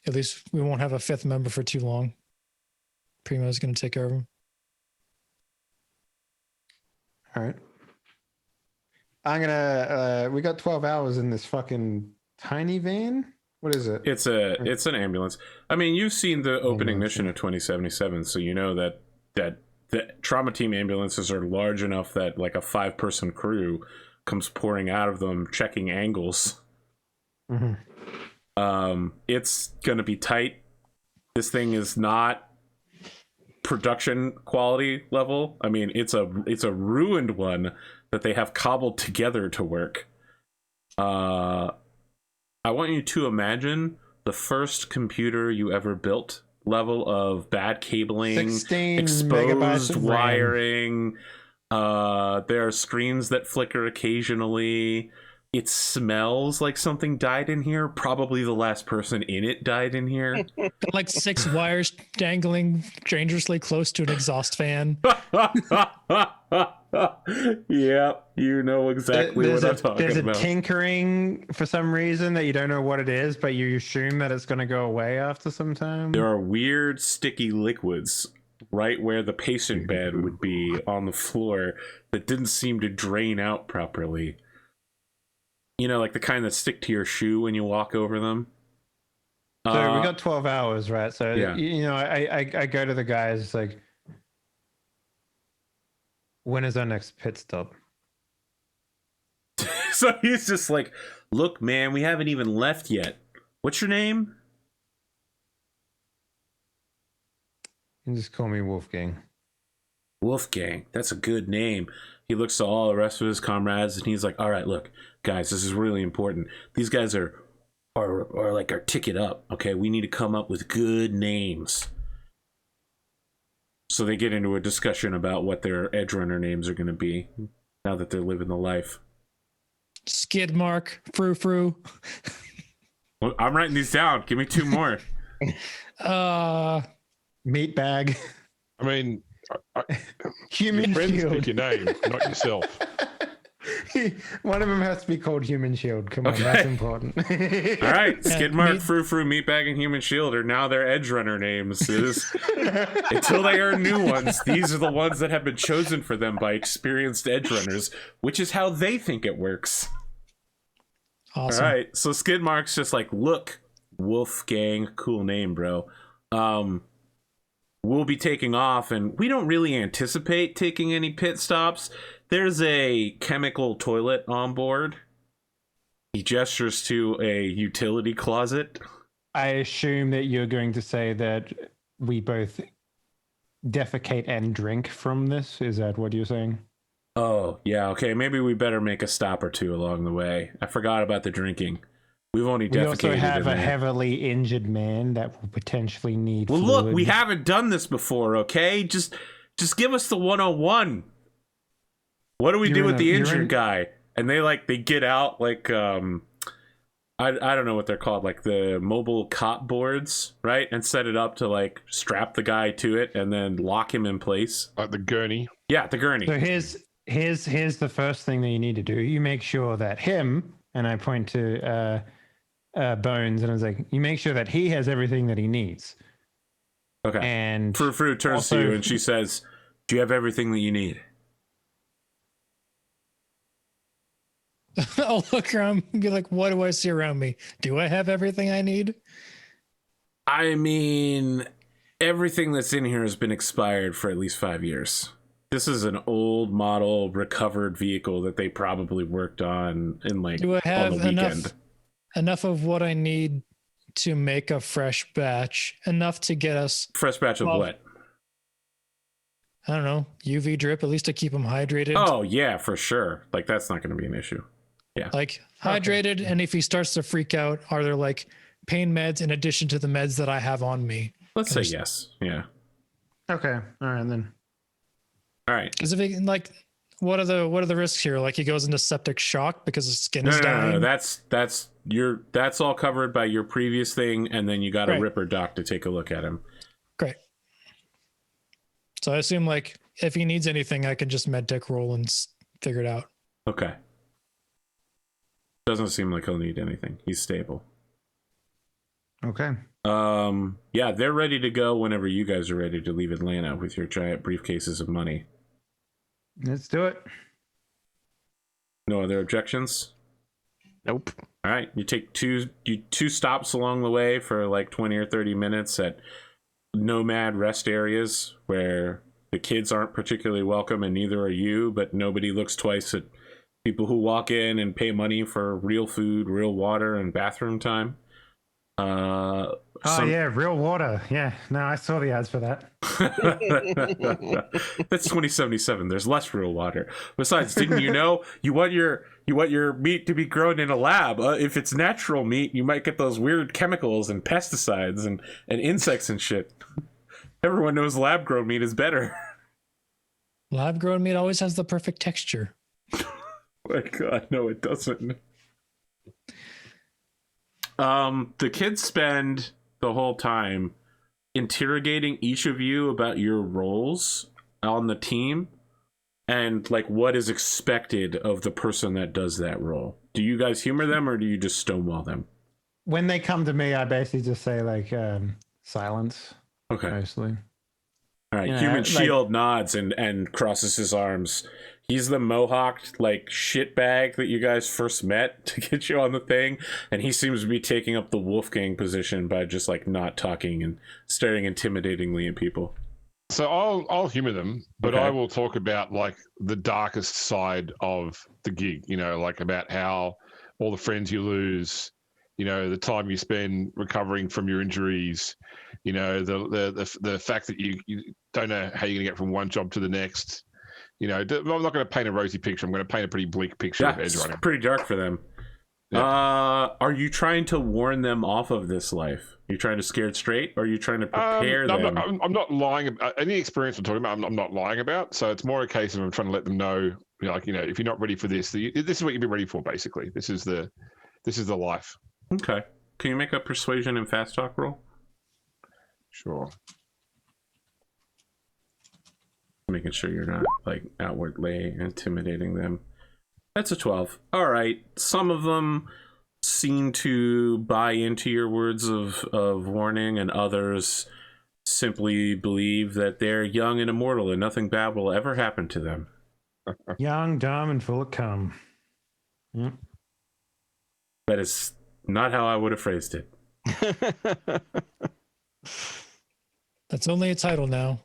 at least we won't have a fifth member for too long. Primo's gonna take care of him. All right. I'm gonna we got 12 hours in this fucking tiny van. What is it? It's an ambulance. I mean, you've seen the opening mission of 2077, so you know that the trauma team ambulances are large enough that like a 5-person crew comes pouring out of them, checking angles. Mm-hmm. It's gonna be tight. This thing is not production quality level. I mean, it's a ruined one that they have cobbled together to work. I want you to imagine the first computer you ever built level of bad cabling, 16 exposed megabytes of wiring. There are screens that flicker occasionally. It smells like something died in here. Probably the last person in it died in here. Like 6 wires dangling dangerously close to an exhaust fan. Yeah, you know exactly what I'm talking about. There's a tinkering for some reason that you don't know what it is, but you assume that it's going to go away after some time. There are weird sticky liquids right where the patient bed would be on the floor that didn't seem to drain out properly. You know, like the kind that stick to your shoe when you walk over them. So we got 12 hours, right? So, yeah. You know, I go to the guys like, when is our next pit stop? So he's just like, "Look, man, we haven't even left yet. What's your name?" You can just call me Wolfgang. Wolfgang, that's a good name. He looks to all the rest of his comrades and he's like, "All right, look, guys, this is really important. These guys are like our ticket up, okay? We need to come up with good names." So they get into a discussion about what their edge runner names are going to be now that they're living the life. Skid mark, frou frou. Well, I'm writing these down. Give me 2 more. Meat bag. I mean, Human your friends shield. pick your name, not yourself. One of them has to be called Human Shield. Come on, Okay. that's important. All right, Skidmark, meat- Frou Frou, Meatbag, and Human Shield are now their edge runner names. It is, until they earn new ones, these are the ones that have been chosen for them by experienced edge runners, which is how they think it works. Awesome. All right, so Skidmark's just like, "Look, Wolfgang, cool name, bro. We'll be taking off, and we don't really anticipate taking any pit stops. There's a chemical toilet on board." He gestures to a utility closet. I assume that you're going to say that we both defecate and drink from this. Is that what you're saying? Oh, yeah, okay. Maybe we better make a stop or two along the way. I forgot about the drinking. We've only We also defecated have in a there. heavily injured man that will potentially need Well, fluid. look, we haven't done this before, okay? Just give us the 101. What do we do with the injured guy? And they get out like I don't know what they're called, like the mobile cop boards, right? And set it up to like strap the guy to it and then lock him in place. Like the gurney. Yeah, the gurney. So here's the first thing that you need to do. You make sure that him, and I point to Bonez, and I was like, you make sure that he has everything that he needs. Okay. And Frou turns also, to you and she says, "Do you have everything that you need?" I'll look around and be like, what do I see around me? Do I have everything I need? I mean, everything that's in here has been expired for at least 5 years. This is an old model recovered vehicle that they probably worked on in like Do I have on the weekend. enough of what I need to make a fresh batch? Enough to get us Fresh batch of what? I don't know, UV drip, at least to keep them hydrated. Oh, yeah, for sure. Like, that's not going to be an issue. Yeah. Like hydrated, and if he starts to freak out, are there like pain meds in addition to the meds that I have on me? Let's say yes. Yeah. okay, all right then. All right. Because if he like, what are the risks here? Like he goes into septic shock because his skin is dying. No. That's all covered by your previous thing, and then you got a Right. Ripper doc to take a look at him. Great. So I assume like if he needs anything, I can just Medtech roll and figure it out. Okay. Doesn't seem like he'll need anything. He's stable. Okay. Yeah, they're ready to go whenever you guys are ready to leave Atlanta with your giant briefcases of money. Let's do it. No other objections? Nope. All right, you take two stops along the way for like 20 or 30 minutes at nomad rest areas where the kids aren't particularly welcome and neither are you, but nobody looks twice at people who walk in and pay money for real food, real water, and bathroom time. Yeah, real water. Yeah, no, I saw the ads for that. That's 2077. There's less real water. Besides, didn't you know you want your meat to be grown in a lab? If it's natural meat, you might get those weird chemicals and pesticides and insects and shit. Everyone knows lab grown meat is better. Lab grown meat always has the perfect texture. My God, no, it doesn't. The kids spend the whole time interrogating each of you about your roles on the team and like what is expected of the person that does that role. Do you guys humor them or do you just stonewall them? When they come to me, I basically just say like silence. Okay. Mostly. All right. You know, Human like- Shield nods and crosses his arms. He's the mohawked like shitbag that you guys first met to get you on the thing, and he seems to be taking up the Wolfgang position by just like not talking and staring intimidatingly at people. So I'll humor them, but Okay. I will talk about like the darkest side of the gig, you know, like about how all the friends you lose, you know, the time you spend recovering from your injuries, you know, the fact that you don't know how you're going to get from one job to the next. You know, I'm not going to paint a rosy picture. I'm going to paint a pretty bleak picture Yeah, of edge it's running. pretty dark for them. Yeah. Are you trying to warn them off of this life? Are you trying to scare it straight, or are you trying to prepare No, them? I'm not lying about any experience I'm talking about. I'm not lying about. So it's more a case of I'm trying to let them know, you know, like, you know, if you're not ready for this, this is what you'll be ready for. Basically, this is the life. Okay. Can you make a persuasion and fast talk roll? Sure. Making sure you're not like outwardly intimidating them. That's a 12. All right. Some of them seem to buy into your words of warning, and others simply believe that they're young and immortal and nothing bad will ever happen to them. Young, dumb, and full of cum. Yep. That is not how I would have phrased it. That's only a title now.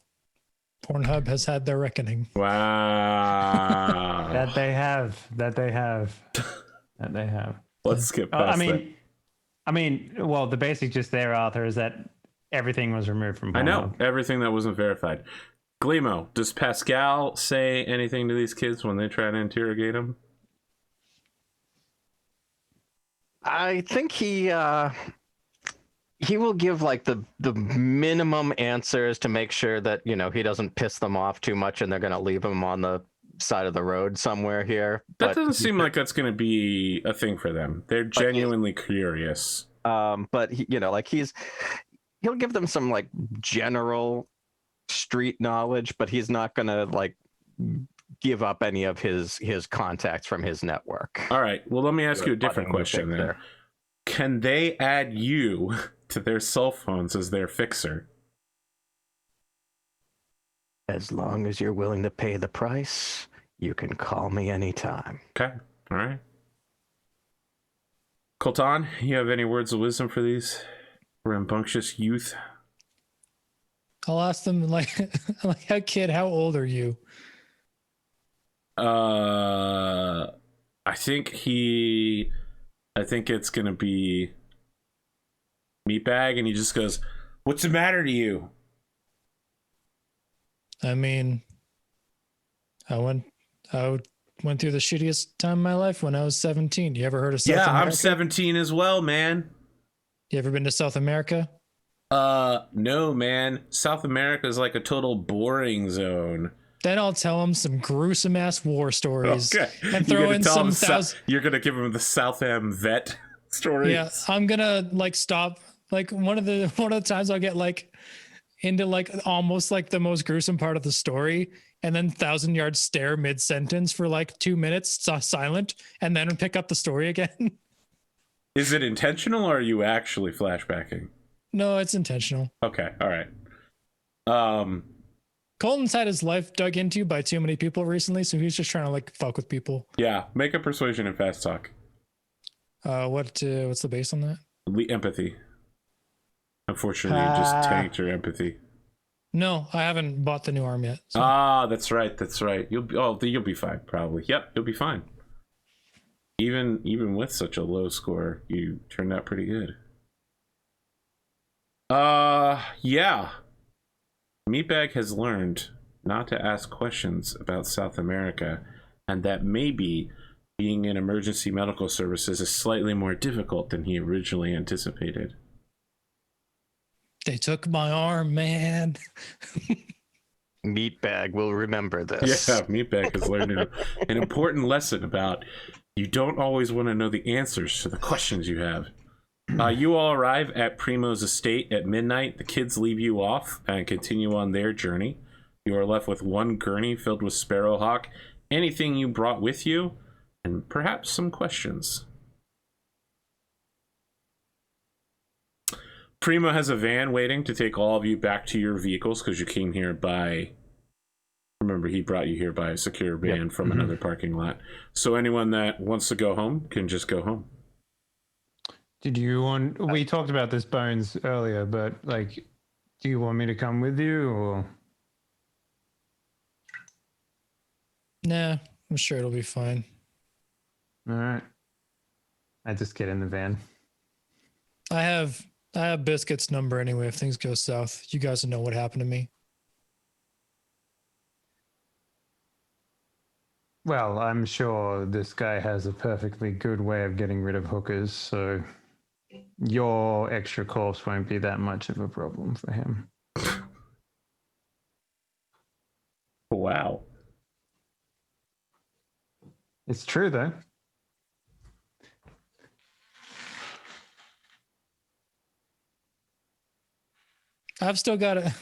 Pornhub has had their reckoning. Wow. That they have. Let's skip past I mean, well, the basic just there, Arthur, is that everything was removed from that. I know Pornhub. everything that wasn't verified. Glimo, does Pascal say anything to these kids when they try to interrogate him? I think he will give like the minimum answers to make sure that, you know, he doesn't piss them off too much and they're going to leave him on the side of the road somewhere here. That doesn't seem like that's going to be a thing for them. They're genuinely curious. But he, you know, like he'll give them some like general street knowledge, but he's not going to like give up any of his contacts from his network. All right. Well, let me ask you a different question then. There. Can they add you to their cell phones as their fixer? As long as you're willing to pay the price, you can call me anytime. Okay. All right. Coltan, you have any words of wisdom for these rambunctious youth? I'll ask them like a kid, how old are you? I think it's gonna be Meatbag, and he just goes, "What's the matter to you?" I mean, I went through the shittiest time of my life when I was 17. You ever heard of South America? I'm 17 as well, man. You ever been to South America? No, man. South America is like a total boring zone. Then I'll tell them some gruesome ass war stories. Okay. And throw in some You're gonna give them the South Am vet stories. Yeah, I'm gonna like stop. Like one of the times I'll get like into like almost like the most gruesome part of the story, and then 1,000-yard stare mid sentence for like 2 minutes, silent, and then pick up the story again. Is it intentional, or are you actually flashbacking? No, it's intentional. Okay, all right. Colton's had his life dug into by too many people recently, so he's just trying to like fuck with people. Yeah, make a persuasion and fast talk. What's the base on that? Empathy. Unfortunately, you just tanked your empathy. No, I haven't bought the new arm yet. So. That's right. You'll be fine, probably. Yep, you'll be fine. Even with such a low score, you turned out pretty good. Yeah. Meatbag has learned not to ask questions about South America, and that maybe being in emergency medical services is slightly more difficult than he originally anticipated. They took my arm, man. Meatbag will remember this. Yeah, Meatbag has learned an important lesson about you don't always want to know the answers to the questions you have. You all arrive at Primo's estate at midnight. The kids leave you off and continue on their journey. You are left with one gurney filled with Sparrowhawk, anything you brought with you, and perhaps some questions. Primo has a van waiting to take all of you back to your vehicles because you came here by... Remember, he brought you here by a secure van from another parking lot. So anyone that wants to go home can just go home. Did you want... We talked about this, Bones, earlier, but, like, do you want me to come with you, or... Nah, I'm sure it'll be fine. All right. I just get in the van. I have Biscuit's number anyway if things go south. You guys will know what happened to me. Well, I'm sure this guy has a perfectly good way of getting rid of hookers, so your extra corpse won't be that much of a problem for him. Wow. It's true, though. I've still got a...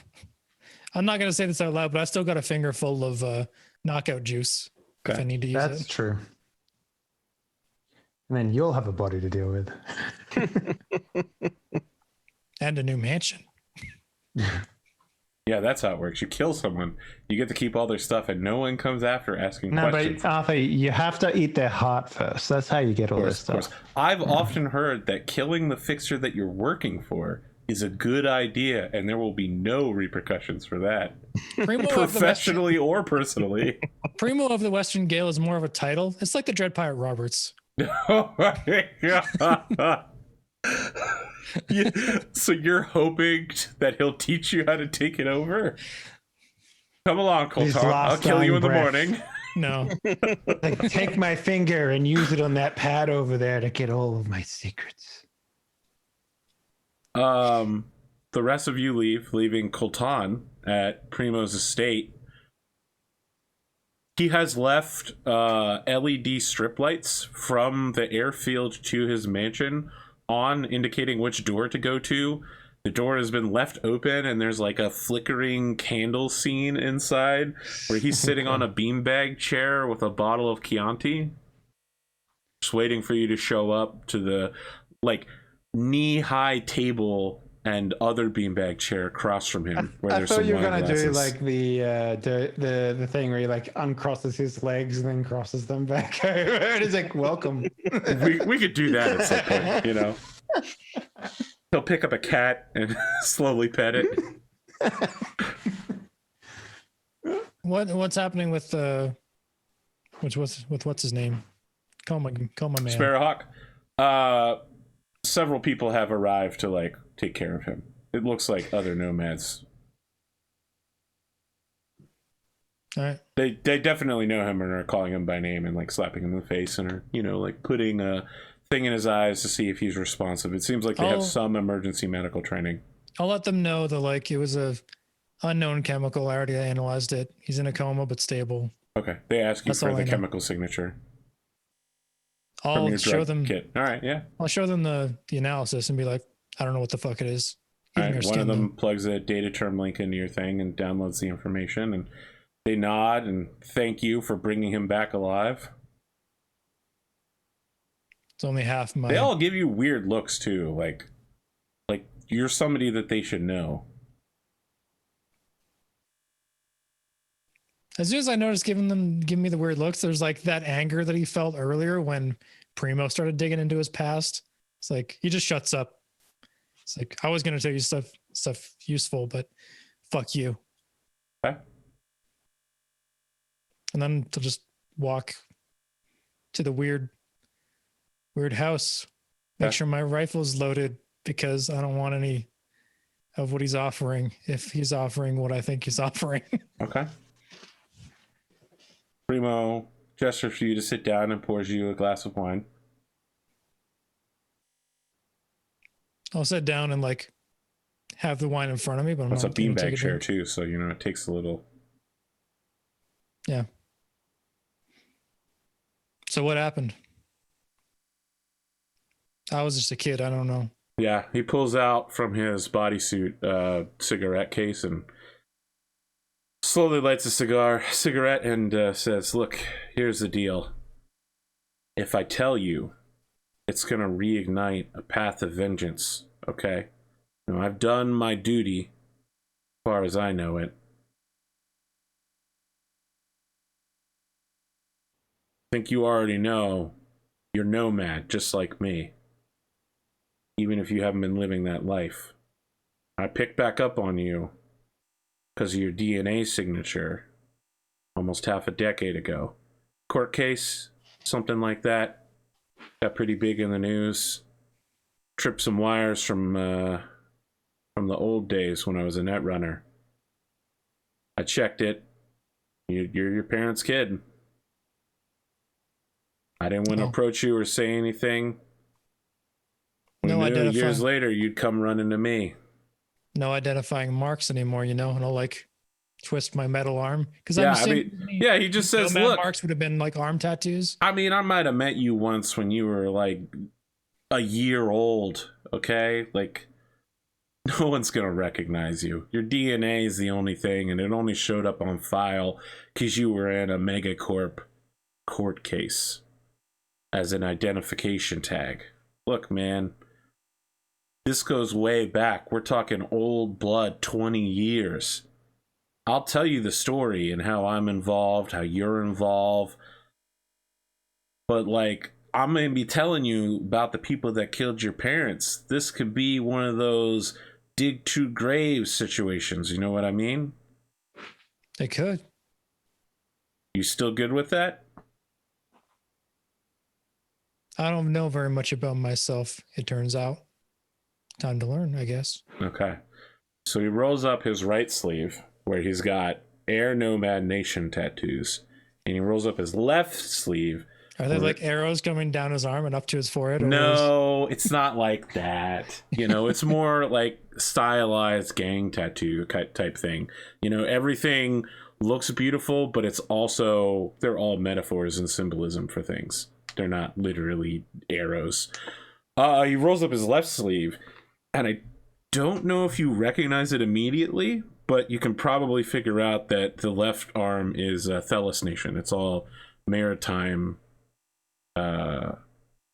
I'm not going to say this out loud, but I still got a finger full of knockout juice. Okay. If I need to use it. That's true. And then you'll have a body to deal with. And a new mansion. Yeah, that's how it works. You kill someone, you get to keep all their stuff, and no one comes after asking questions. No, but Arthur, you have to eat their heart first. That's how you get all this stuff. I've often heard that killing the fixer that you're working for is a good idea, and there will be no repercussions for that. Professionally or personally. Primo of the Western Gale is more of a title. It's like the Dread Pirate Roberts. Oh my God. So you're hoping that he'll teach you how to take it over? Come along, His Coltan. I'll last kill you in dying the breath. morning. No. Like, take my finger and use it on that pad over there to get all of my secrets. The rest of you leave, leaving Coltan at Primo's estate. He has left LED strip lights from the airfield to his mansion on, indicating which door to go to. The door has been left open, and there's like a flickering candle scene inside where he's sitting on a beanbag chair with a bottle of Chianti, just waiting for you to show up to the like knee-high table and other beanbag chair across from him. Where I there's thought some you were wine gonna do glasses. like the thing where he like uncrosses his legs and then crosses them back over. And it's like, welcome. we could do that at some point, you know. He'll pick up a cat and slowly pet it. What's happening with what's his name? Call my man. Sparrowhawk. Several people have arrived to like take care of him. It looks like other nomads. All right. They definitely know him and are calling him by name and like slapping him in the face and are, you know, like putting a thing in his eyes to see if he's responsive. It seems like they have some emergency medical training. I'll let them know that like it was a unknown chemical. I already analyzed it. He's in a coma but stable. Okay. They ask you That's for all the I know. chemical signature from I'll your show drug them. kit. All right, yeah. I'll show them the analysis and be like, I don't know what the fuck it is. All Even right, your one of skin, them plugs a data term link into your thing and downloads the information, and they nod and thank you for bringing him back alive. It's only half my. They all give you weird looks too, like you're somebody that they should know. As soon as I noticed giving me the weird looks, there's like that anger that he felt earlier when Primo started digging into his past. It's like he just shuts up. It's like I was gonna tell you stuff useful, but fuck you. Okay. And then to just walk to the weird house. Make Okay. sure my rifle's loaded because I don't want any of what he's offering if he's offering what I think he's offering. Okay. Primo gestures for you to sit down and pours you a glass of wine. I'll sit down and like have the wine in front of me, but I'm It's a not gonna take beanbag chair drink. too, so you know it takes a little. Yeah. So what happened? I was just a kid. I don't know. Yeah, he pulls out from his bodysuit cigarette case and slowly lights a cigarette and says, "Look, here's the deal. If I tell you, it's gonna reignite a path of vengeance. Okay, now I've done my duty, as far as I know it. Think you already know you're nomad, just like me. Even if you haven't been living that life. I picked back up on you because of your DNA signature almost half a decade ago. Court case, something like that. Got pretty big in the news. Tripped some wires from the old days when I was a net runner. I checked it. You're your parents' kid. I didn't want to approach you or say anything. We knew years later you'd come running to me. No identifying marks anymore, you know, and I'll like twist my metal arm because Yeah, I'm he just says, nomad "Look, marks would have been like arm tattoos." I mean, I might have met you once when you were like a year old, okay? Like, no one's gonna recognize you. Your DNA is the only thing, and it only showed up on file because you were in a Megacorp court case as an identification tag. Look, man, this goes way back. We're talking old blood, 20 years. I'll tell you the story and how I'm involved, how you're involved. But, like, I'm going to be telling you about the people that killed your parents. This could be one of those dig two graves situations. You know what I mean? They could. You still good with that? I don't know very much about myself, it turns out. Time to learn, I guess. Okay. So he rolls up his right sleeve where he's got Air Nomad Nation tattoos. And he rolls up his left sleeve. Are they like arrows coming down his arm and up to his forehead? No, it's not like that. You know, it's more like stylized gang tattoo type thing. You know, everything looks beautiful, but it's also, they're all metaphors and symbolism for things. They're not literally arrows. He rolls up his left sleeve, and I don't know if you recognize it immediately, but you can probably figure out that the left arm is Thelis Nation. It's all maritime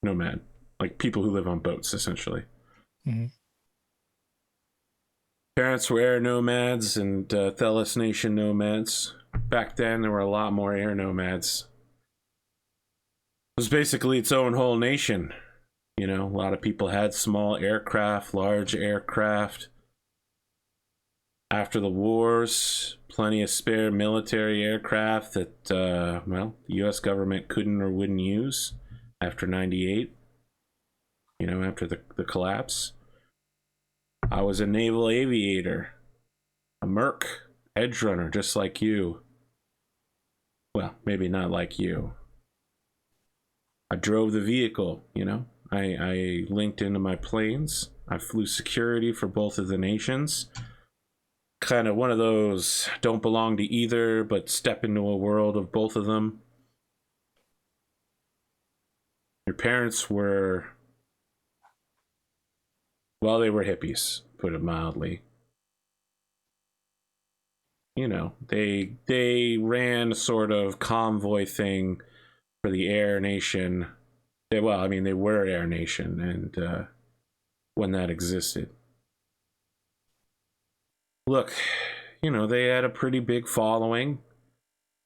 nomad, like people who live on boats, essentially. Mm-hmm. Parents were air nomads and Thelis Nation nomads. Back then, there were a lot more air nomads. It was basically its own whole nation. You know, a lot of people had small aircraft, large aircraft. After the wars, plenty of spare military aircraft that, well, the U.S. government couldn't or wouldn't use after 98, you know, after the collapse. I was a naval aviator, a merc, edge runner, just like you. Well, maybe not like you. I drove the vehicle, you know. I linked into my planes. I flew security for both of the nations. Kind of one of those don't belong to either, but step into a world of both of them. Your parents were, well, they were hippies, put it mildly. You know, they ran a sort of convoy thing for the Air Nation. They were Air Nation, and when that existed. Look, you know, they had a pretty big following.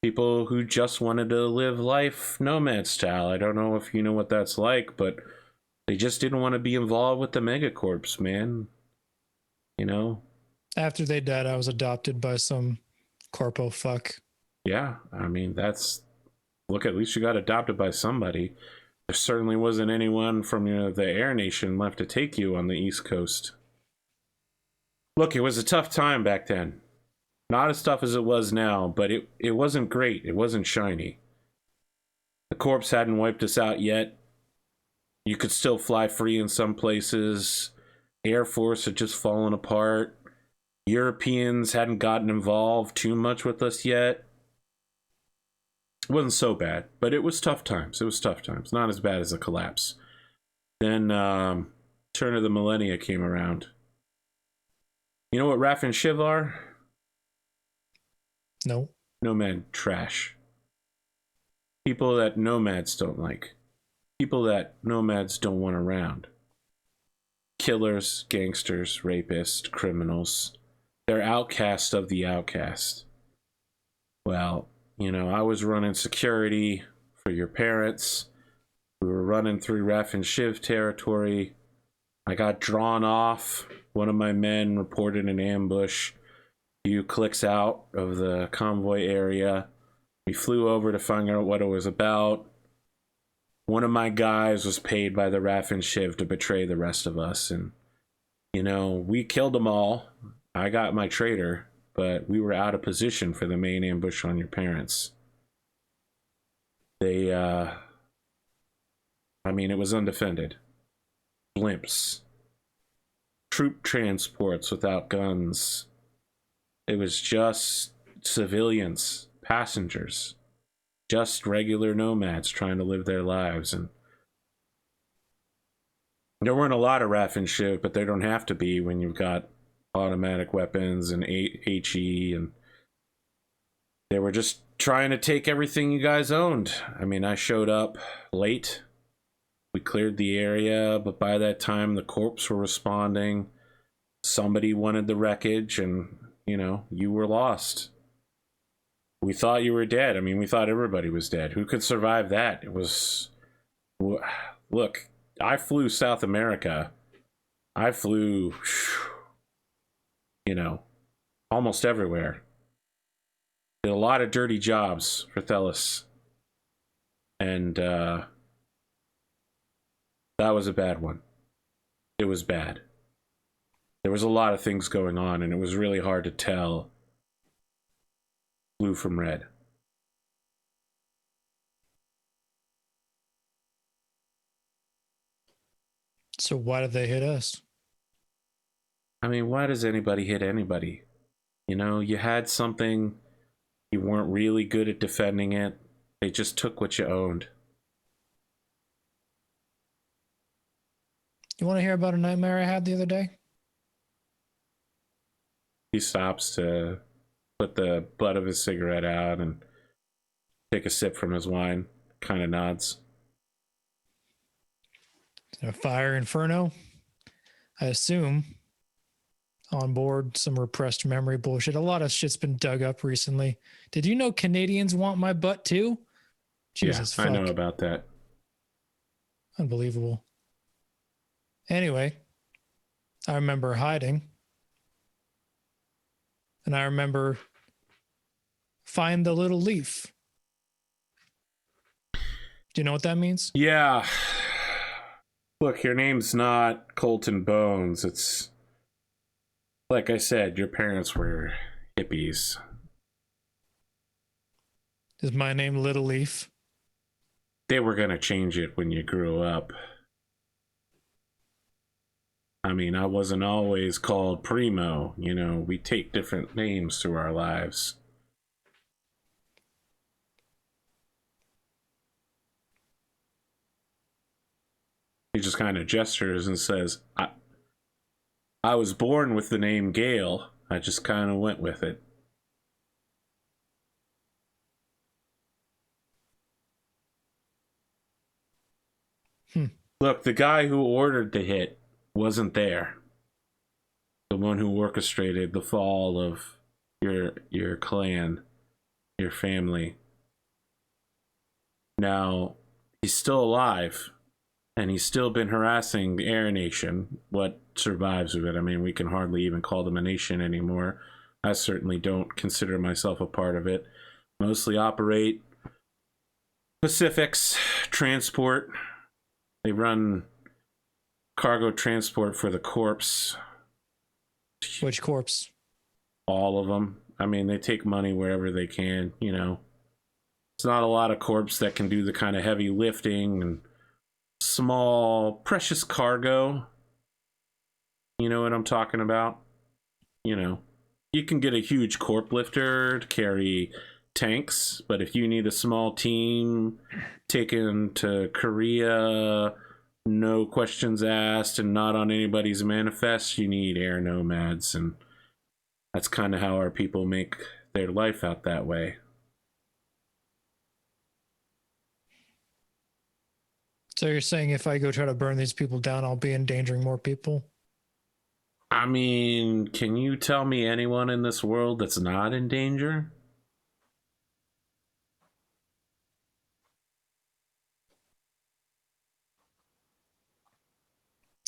People who just wanted to live life nomad style. I don't know if you know what that's like, but they just didn't want to be involved with the Megacorps, man. You know? After they died, I was adopted by some corpo fuck. Yeah, I mean, look, at least you got adopted by somebody. There certainly wasn't anyone from, you know, the Air Nation left to take you on the East Coast. Look, it was a tough time back then. Not as tough as it was now, but it wasn't great. It wasn't shiny. The corps hadn't wiped us out yet. You could still fly free in some places. Air Force had just fallen apart. Europeans hadn't gotten involved too much with us yet. It wasn't so bad, but it was tough times. It was tough times. Not as bad as the collapse. Then turn of the millennia came around. You know what Raf and Shiv are? No. Nomad trash. People that nomads don't like. People that nomads don't want around. Killers, gangsters, rapists, criminals. They're outcasts of the outcast. Well, you know, I was running security for your parents. We were running through Raf and Shiv territory. I got drawn off. One of my men reported an ambush. A few clicks out of the convoy area. We flew over to find out what it was about. One of my guys was paid by the Raf and Shiv to betray the rest of us. And, you know, we killed them all. I got my traitor, but we were out of position for the main ambush on your parents. They, it was undefended. Blimps. Troop transports without guns. It was just civilians, passengers, just regular nomads trying to live their lives. And there weren't a lot of Raf and Shiv, but they don't have to be when you've got automatic weapons and HE, and they were just trying to take everything you guys owned. I mean, I showed up late. We cleared the area, but by that time the corps were responding. Somebody wanted the wreckage, and, you know, you were lost. We thought you were dead. I mean, we thought everybody was dead. Who could survive that? It was... Look, I flew South America. I flew, you know, almost everywhere. Did a lot of dirty jobs for Thelis. And, that was a bad one. It was bad. There was a lot of things going on, and it was really hard to tell blue from red. So why did they hit us? I mean, why does anybody hit anybody? You know, you had something, you weren't really good at defending it. They just took what you owned. You want to hear about a nightmare I had the other day? He stops to put the butt of his cigarette out and take a sip from his wine, kind of nods. A fire inferno? I assume. On board some repressed memory bullshit. A lot of shit's been dug up recently. Did you know Canadians want my butt too? Jesus, yeah, fuck. I know about that. Unbelievable. Anyway, I remember hiding. And I remember find the little leaf. Do you know what that means? Yeah. Look, your name's not Coltan Bonez. It's, like I said, your parents were hippies. Is my name Little Leaf? They were going to change it when you grew up. I mean, I wasn't always called Primo. You know, we take different names through our lives. He just kind of gestures and says, I was born with the name Gale. I just kind of went with it. Look, the guy who ordered the hit wasn't there. The one who orchestrated the fall of your clan, your family. Now, he's still alive, and he's still been harassing the Air Nation, what survives of it. I mean, we can hardly even call them a nation anymore. I certainly don't consider myself a part of it. Mostly operate Pacifics, transport. They run cargo transport for the corpse. Which corpse? All of them. I mean, they take money wherever they can, you know. It's not a lot of corps that can do the kind of heavy lifting and small, precious cargo. You know what I'm talking about? You know, you can get a huge corp lifter to carry tanks, but if you need a small team taken to Korea, no questions asked and not on anybody's manifest, you need air nomads, and that's kind of how our people make their life out that way. So you're saying if I go try to burn these people down, I'll be endangering more people? I mean, can you tell me anyone in this world that's not in danger?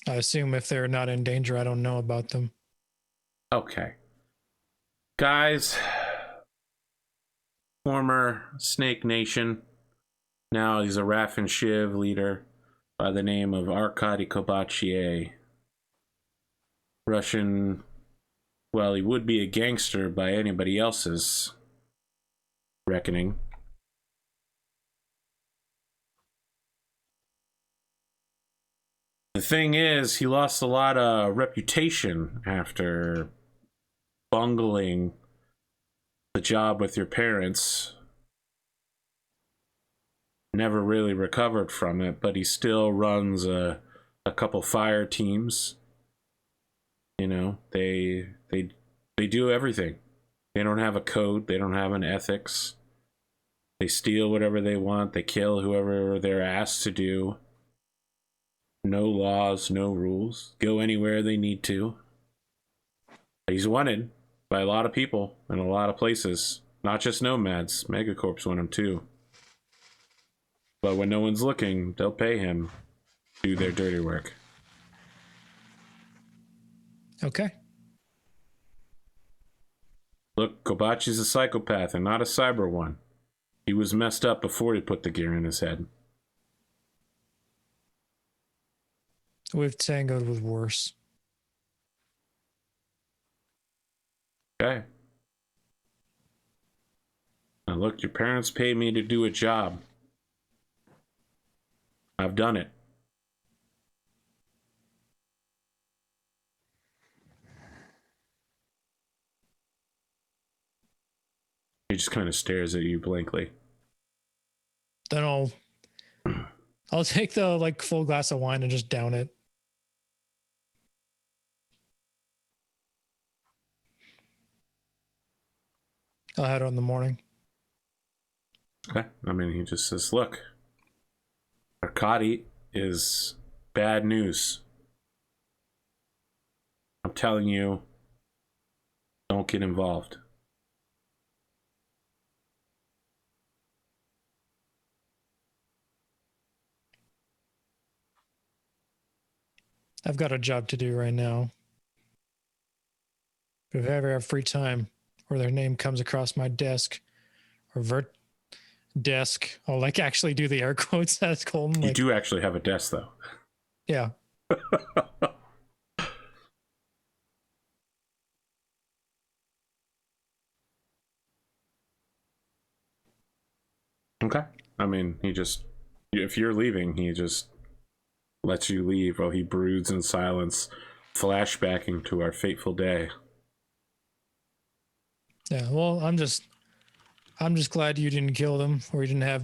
I assume if they're not in danger, I don't know about them. Okay. Guys, former Snake Nation, now he's a Raf and Shiv leader by the name of Arkady Kobachier. Russian, well, he would be a gangster by anybody else's reckoning. The thing is, he lost a lot of reputation after bungling the job with your parents. Never really recovered from it, but he still runs a couple fire teams. You know, they do everything. They don't have a code. They don't have an ethics. They steal whatever they want. They kill whoever they're asked to do. No laws, no rules. Go anywhere they need to. He's wanted by a lot of people in a lot of places. Not just nomads. Megacorps want him too. But when no one's looking, they'll pay him to do their dirty work. Okay. Look, Kobachi's a psychopath and not a cyber one. He was messed up before he put the gear in his head. We've tangoed with worse. Okay. look, your parents pay me to do a job. I've done it. He just kind of stares at you blankly. Then I'll take the like full glass of wine and just down it. I'll have it in the morning. Okay. I mean, he just says, look, Arkady is bad news. I'm telling you, don't get involved. I've got a job to do right now. But if I ever have free time or their name comes across my desk or desk, I'll like actually do the air quotes as Colton. You like, do actually have a desk, though. Yeah. Okay. I mean, if you're leaving, he just lets you leave while he broods in silence, flashbacking to our fateful day. Yeah, well, I'm just glad you didn't kill them or you didn't have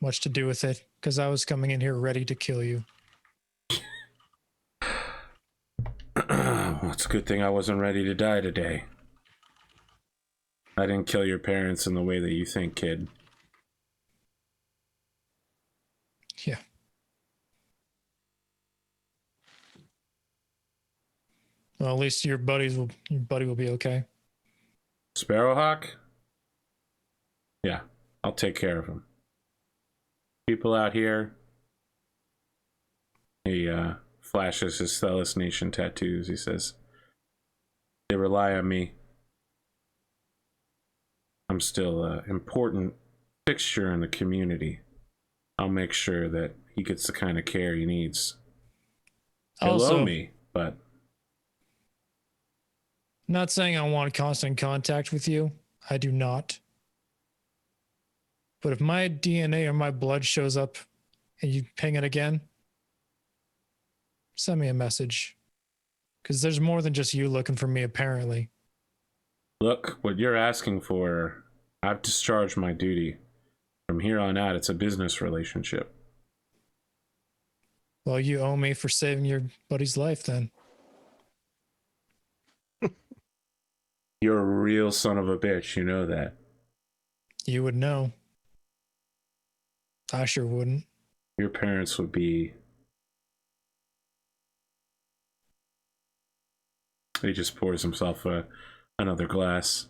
much to do with it, because I was coming in here ready to kill you. Well, it's a good thing I wasn't ready to die today. I didn't kill your parents in the way that you think, kid. Yeah. Well, at least your buddy will be okay. Sparrowhawk? Yeah, I'll take care of him. People out here. He flashes his Stellus Nation tattoos. He says, they rely on me. I'm still an important fixture in the community. I'll make sure that he gets the kind of care he needs. He'll owe me, but... Not saying I want constant contact with you. I do not. But if my DNA or my blood shows up and you ping it again, send me a message. Because there's more than just you looking for me, apparently. Look, what you're asking for, I've discharged my duty. From here on out, it's a business relationship. Well, you owe me for saving your buddy's life, then. You're a real son of a bitch, you know that. You would know. I sure wouldn't. Your parents would be... He just pours himself another glass.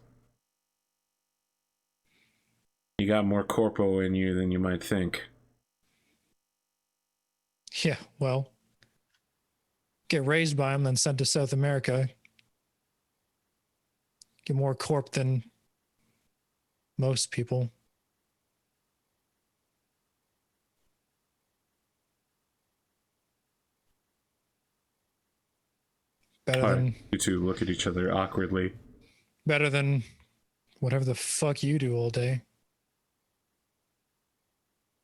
You got more corpo in you than you might think. Yeah, well, get raised by him, then sent to South America. Get more corp than most people. Better than you two look at each other awkwardly. Better than whatever the fuck you do all day.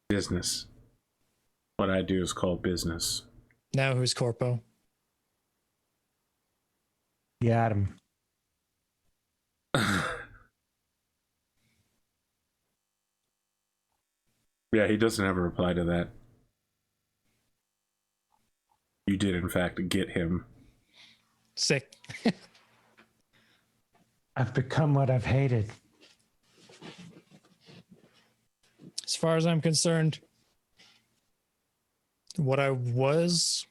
Business. What I do is called business. Now who's corpo? You got him. Yeah, he doesn't have a reply to that. You did, in fact, get him. Sick. I've become what I've hated. As far as I'm concerned, what I was,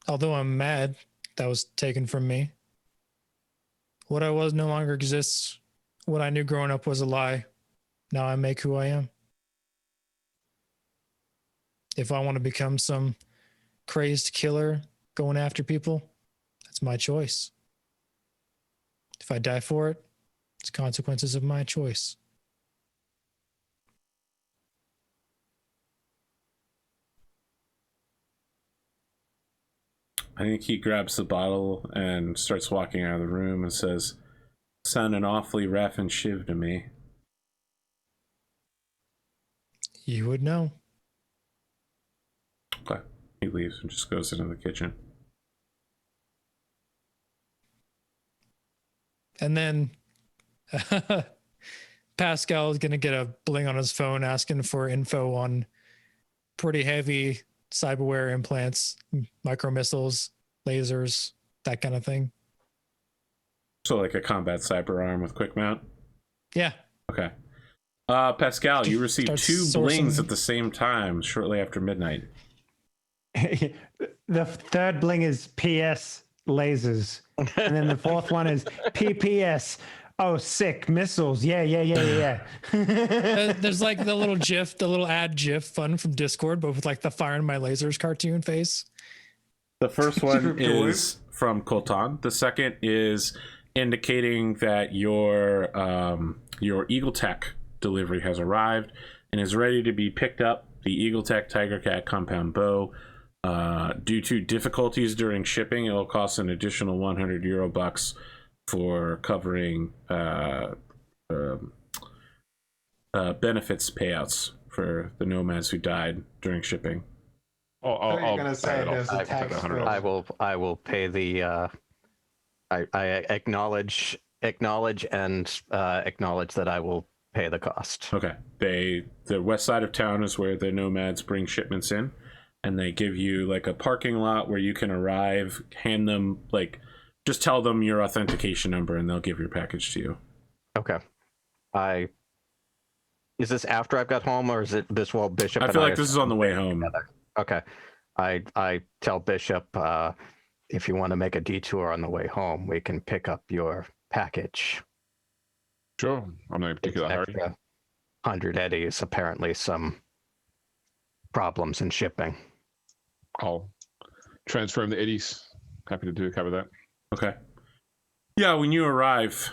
although I'm mad that was taken from me, what I was no longer exists. What I knew growing up was a lie. Now I make who I am. If I want to become some crazed killer going after people, that's my choice. If I die for it, it's consequences of my choice. I think he grabs the bottle and starts walking out of the room and says, sounding awfully Raff and Shiv to me. you would know. Okay. He leaves and just goes into the kitchen. And then Pascal is going to get a bling on his phone asking for info on pretty heavy cyberware implants, micro missiles, lasers, that kind of thing. So like a combat cyber arm with quick mount? Yeah. Okay. Pascal, you received Start 2 sourcing. blings at the same time shortly after midnight. The third bling is PS lasers, and then the fourth one is PPS. Oh, sick missiles! Yeah. There's like the little GIF, the little ad GIF fun from Discord, but with like the firing my lasers cartoon face. The first one is from Coltan. The second is indicating that your Eagle Tech delivery has arrived and is ready to be picked up. The Eagle Tech Tiger Cat compound bow. Due to difficulties during shipping, it will cost an additional €100 for covering benefits payouts for the nomads who died during shipping. I'll gonna say there's a tax. I will pay the. I acknowledge that I will pay the cost. Okay. The west side of town is where the nomads bring shipments in, and they give you like a parking lot where you can arrive, hand them just tell them your authentication number and they'll give your package to you. Okay. Is this after I've got home, or is it this while Bishop? I feel like this is on the way home. Together? Okay. I tell Bishop, if you want to make a detour on the way home, we can pick up your package. Sure. I'm no particular hurry. 100 eddies, apparently some problems in shipping. I'll transfer him the eddies. Happy to cover that. Okay. Yeah, when you arrive,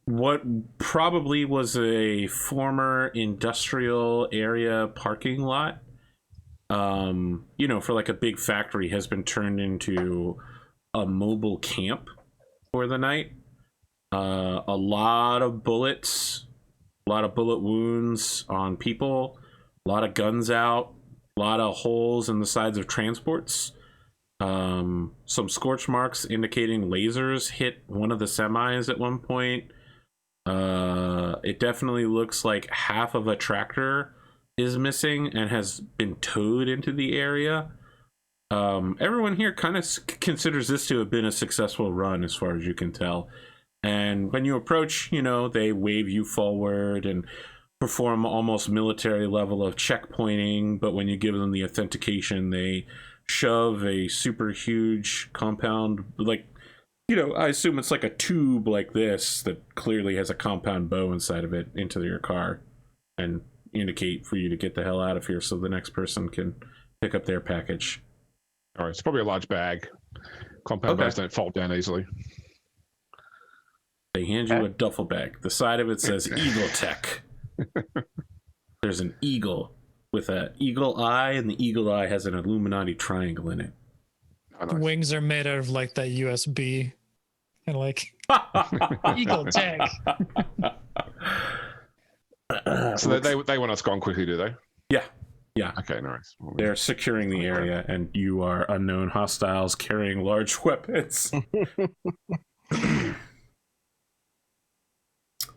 what probably was a former industrial area parking lot, for like a big factory, has been turned into a mobile camp for the night. A lot of bullets, a lot of bullet wounds on people, a lot of guns out, a lot of holes in the sides of transports. Some scorch marks indicating lasers hit one of the semis at one point. It definitely looks like half of a tractor is missing and has been towed into the area. Everyone here kind of considers this to have been a successful run as far as you can tell. And when you approach, they wave you forward and perform almost military level of checkpointing, but when you give them the authentication, they shove a super huge compound, I assume it's like a tube like this that clearly has a compound bow inside of it, into your car and indicate for you to get the hell out of here so the next person can pick up their package. All right, it's probably a large bag. Compound bows don't fall down easily. They hand you a duffel bag. The side of it says Eagle Tech. There's an eagle with an eagle eye, and the eagle eye has an Illuminati triangle in it. Oh, nice. The wings are made out of like that USB, and like Eagle Tech. So they want us gone quickly, do they? Yeah. Okay, nice. Well, They're securing the area, and you are unknown hostiles carrying large weapons.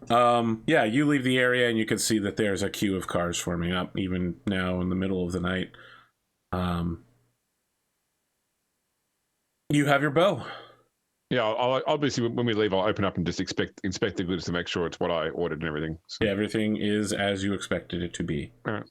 You leave the area and you can see that there's a queue of cars forming up even now in the middle of the night. You have your bow. Yeah, I'll obviously when we leave, I'll open up and just inspect the goods to make sure it's what I ordered and everything. So. Yeah, everything is as you expected it to be. All right.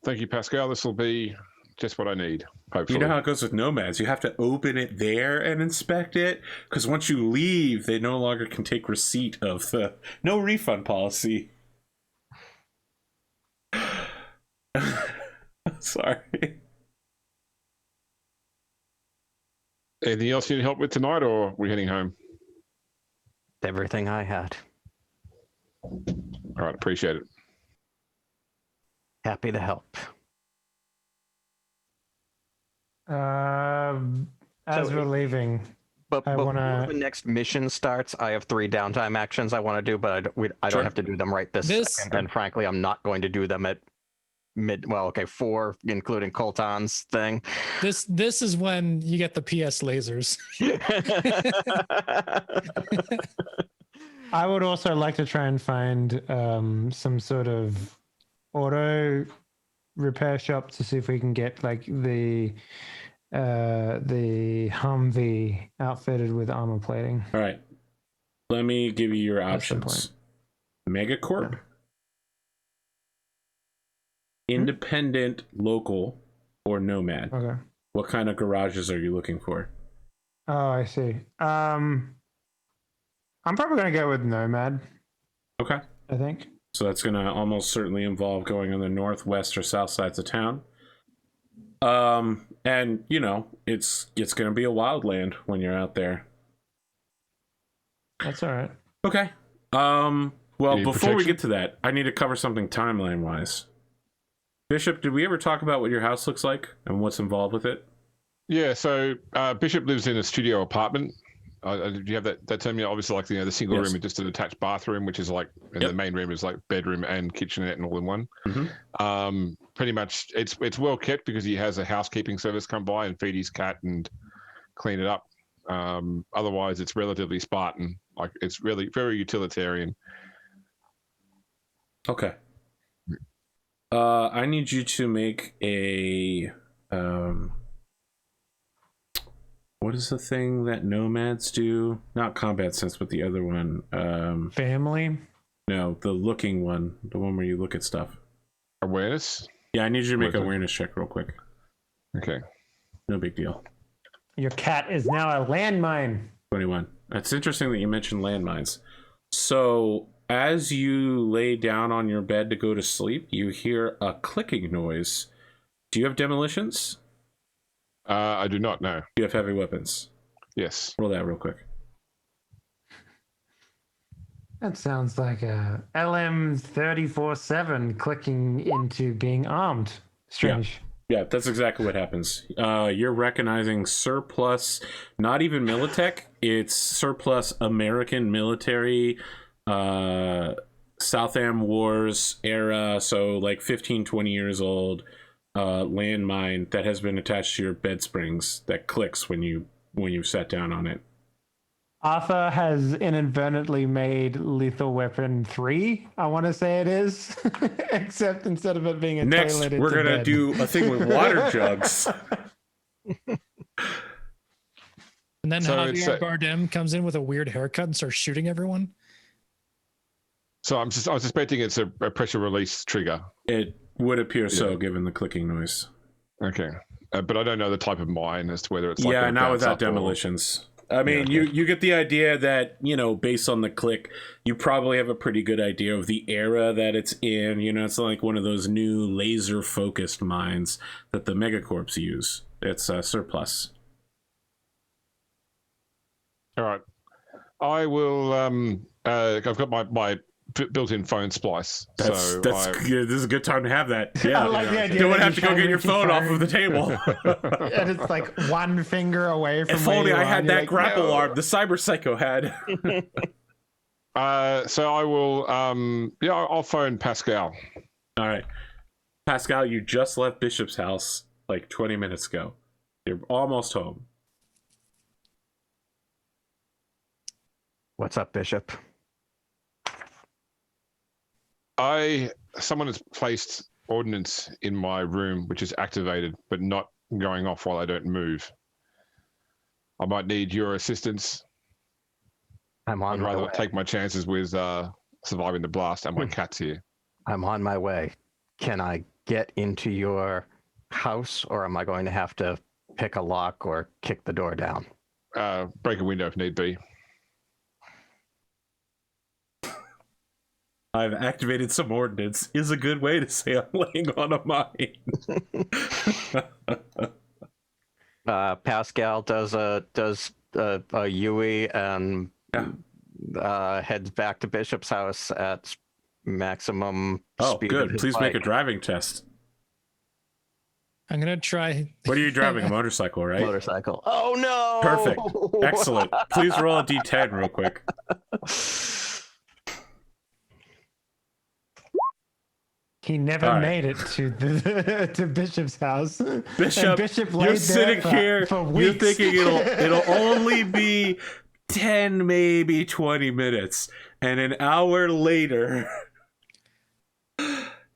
Thank you, Pascal. This will be just what I need, hopefully. You know how it goes with nomads. You have to open it there and inspect it, because once you leave, they no longer can take receipt of the no refund policy. Sorry. Anything else you need help with tonight, or are we heading home? Everything I had. All right, appreciate it. Happy to help. As we're leaving, But I before wanna- the next mission starts, I have 3 downtime actions I want to do, but I Sure. don't have to do them right this second. And frankly, I'm not going to do them at 4, including Coltan's thing. This is when you get the PS lasers. I would also like to try and find some sort of auto repair shop to see if we can get like the Humvee outfitted with armor plating. All right. Let me give you your That's the options. Megacorp, independent, local, or nomad. Okay. What kind of garages are you looking for? Oh, I see. I'm probably gonna go with Nomad. Okay. I think. So that's going to almost certainly involve going on the northwest or south sides of town. And you know, it's going to be a wild land when you're out there. That's all right. Okay. Well, Need before we protection? get to that, I need to cover something timeline wise. Bishop, did we ever talk about what your house looks like and what's involved with it? Yeah, so Bishop lives in a studio apartment. Do you have that term? Yeah, obviously, like the single Yes. room with just an attached bathroom, which is like, and Yep. the main room is like bedroom and kitchenette and all in one. Mhm. Pretty much, it's well kept because he has a housekeeping service come by and feed his cat and clean it up. Otherwise, it's relatively Spartan. Like, it's really very utilitarian. Okay. I need you to make a what is the thing that nomads do? Not combat sense, but the other one. Family. No, the looking one, the one where you look at stuff. Awareness. Yeah, I need you to make an Okay. awareness check real quick. Okay. No big deal. Your cat is now a landmine. 21. It's interesting that you mentioned landmines. So, as you lay down on your bed to go to sleep, you hear a clicking noise. Do you have demolitions? I do not know. Do you have heavy weapons? Yes. Roll that real quick. That sounds like a LM-34-7 clicking into being armed. Strange. Yeah, that's exactly what happens. You're recognizing surplus, not even Militech, it's surplus American military, Southam Wars era, so like 15, 20 years old, landmine that has been attached to your bed springs that clicks when you sat down on it. Arthur has inadvertently made Lethal Weapon 3, I want to say it is. Except instead of it being a Next, toilet, we're it's a going to bed. do a thing with water jugs. And then So Javier it's, Bardem comes in with a weird haircut and starts shooting everyone. So I was suspecting it's a pressure release trigger. It would appear so, Yeah. given the clicking noise. Okay. But I don't know the type of mine as to whether it's like Yeah, gonna not bounce without up or- demolitions. I mean, Yeah, you get the idea that, you know, based on the click, you probably have a pretty good idea of the era that it's in. You know, it's not like one of those new laser-focused mines that the Megacorps use. It's surplus. All right. I will. I've got my built-in phone splice. That's I- good. This is a good time to have that. Yeah. I like the idea You don't that have to you go try get your and reach phone off of the phone. table. And it's like one finger away from If where only you I are, had and you're that like, grapple "No." arm the Cyber Psycho had. So I will. I'll phone Pascal. All right. Pascal, you just left Bishop's house like 20 minutes ago. You're almost home. What's up, Bishop? Someone has placed ordnance in my room, which is activated but not going off while I don't move. I might need your assistance. I'm I'd on my rather way. not take my chances with surviving the blast, and my cat's here. I'm on my way. Can I get into your house, or am I going to have to pick a lock or kick the door down? Break a window if need be. I've activated some ordnance is a good way to say I'm laying on a mine. Pascal does a Yui and heads back to Bishop's house at maximum Oh, speed. of good. his Please make a bike. driving test. I'm gonna try. What are you driving? A motorcycle, right? Motorcycle. Oh no! Perfect. Excellent. Please roll a d10 real quick. He never All right. made it to Bishop's house. Bishop, And Bishop you're laid sitting there here. for You're weeks. thinking it'll only be 10, maybe 20 minutes, and an hour later.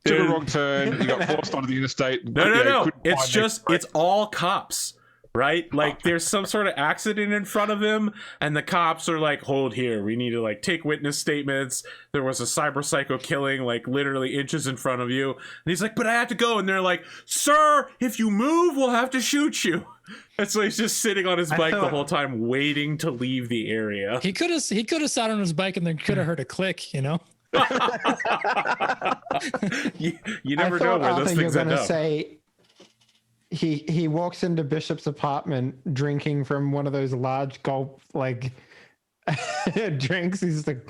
Took a wrong turn. You got forced onto the interstate. No. It's all cops, right? Like there's some sort of accident in front of him, and the cops are like, "Hold here. We need to like take witness statements. There was a cyber psycho killing like literally inches in front of you." And he's like, "But I have to go." And they're like, "Sir, if you move, we'll have to shoot you." And so he's just sitting on his bike the whole time, waiting to leave the area. He could have sat on his bike and then could have heard a click, you know. you never know where those things end up. Say he walks into Bishop's apartment drinking from one of those large gulp like drinks. He's like,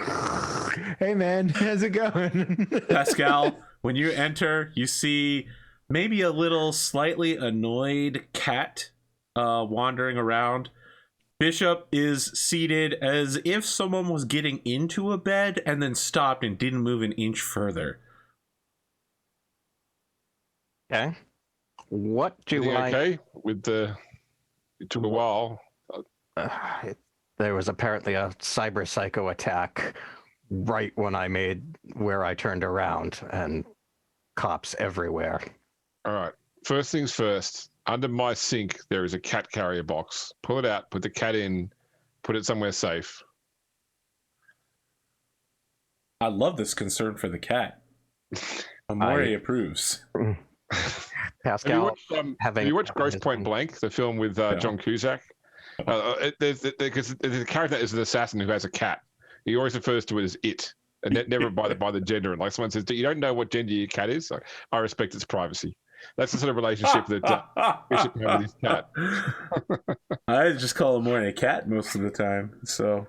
"Hey man, how's it going?" Pascal, when you enter, you see maybe a little slightly annoyed cat wandering around. Bishop is seated as if someone was getting into a bed and then stopped and didn't move an inch further. Okay. What do I... Okay, with the... It took a while. There was apparently a cyber psycho attack right when where I turned around, and cops everywhere. All right. First things first. Under my sink, there is a cat carrier box. Pull it out, put the cat in, put it somewhere safe. I love this concern for the cat. Amore approves. Pascal, have you watched Gross Point Blank, the film with John Cusack? Because the character is an assassin who has a cat. He always refers to it as it, and never by the gender. And like someone says, "You don't know what gender your cat is?" Like, I respect its privacy. That's the sort of relationship that Bishop has with his cat. I just call him more a cat most of the time. So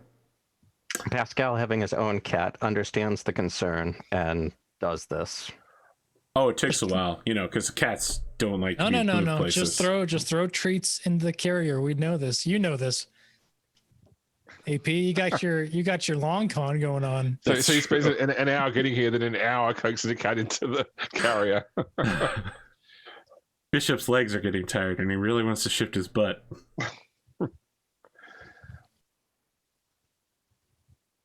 Pascal, having his own cat, understands the concern and does this. Oh, it takes a while, because cats don't like. No. Places. Just throw treats in the carrier. We know this. You know this. AP, you got your long con going on. So he spends an hour getting here, then an hour coaxing the cat into the carrier. Bishop's legs are getting tired, and he really wants to shift his butt.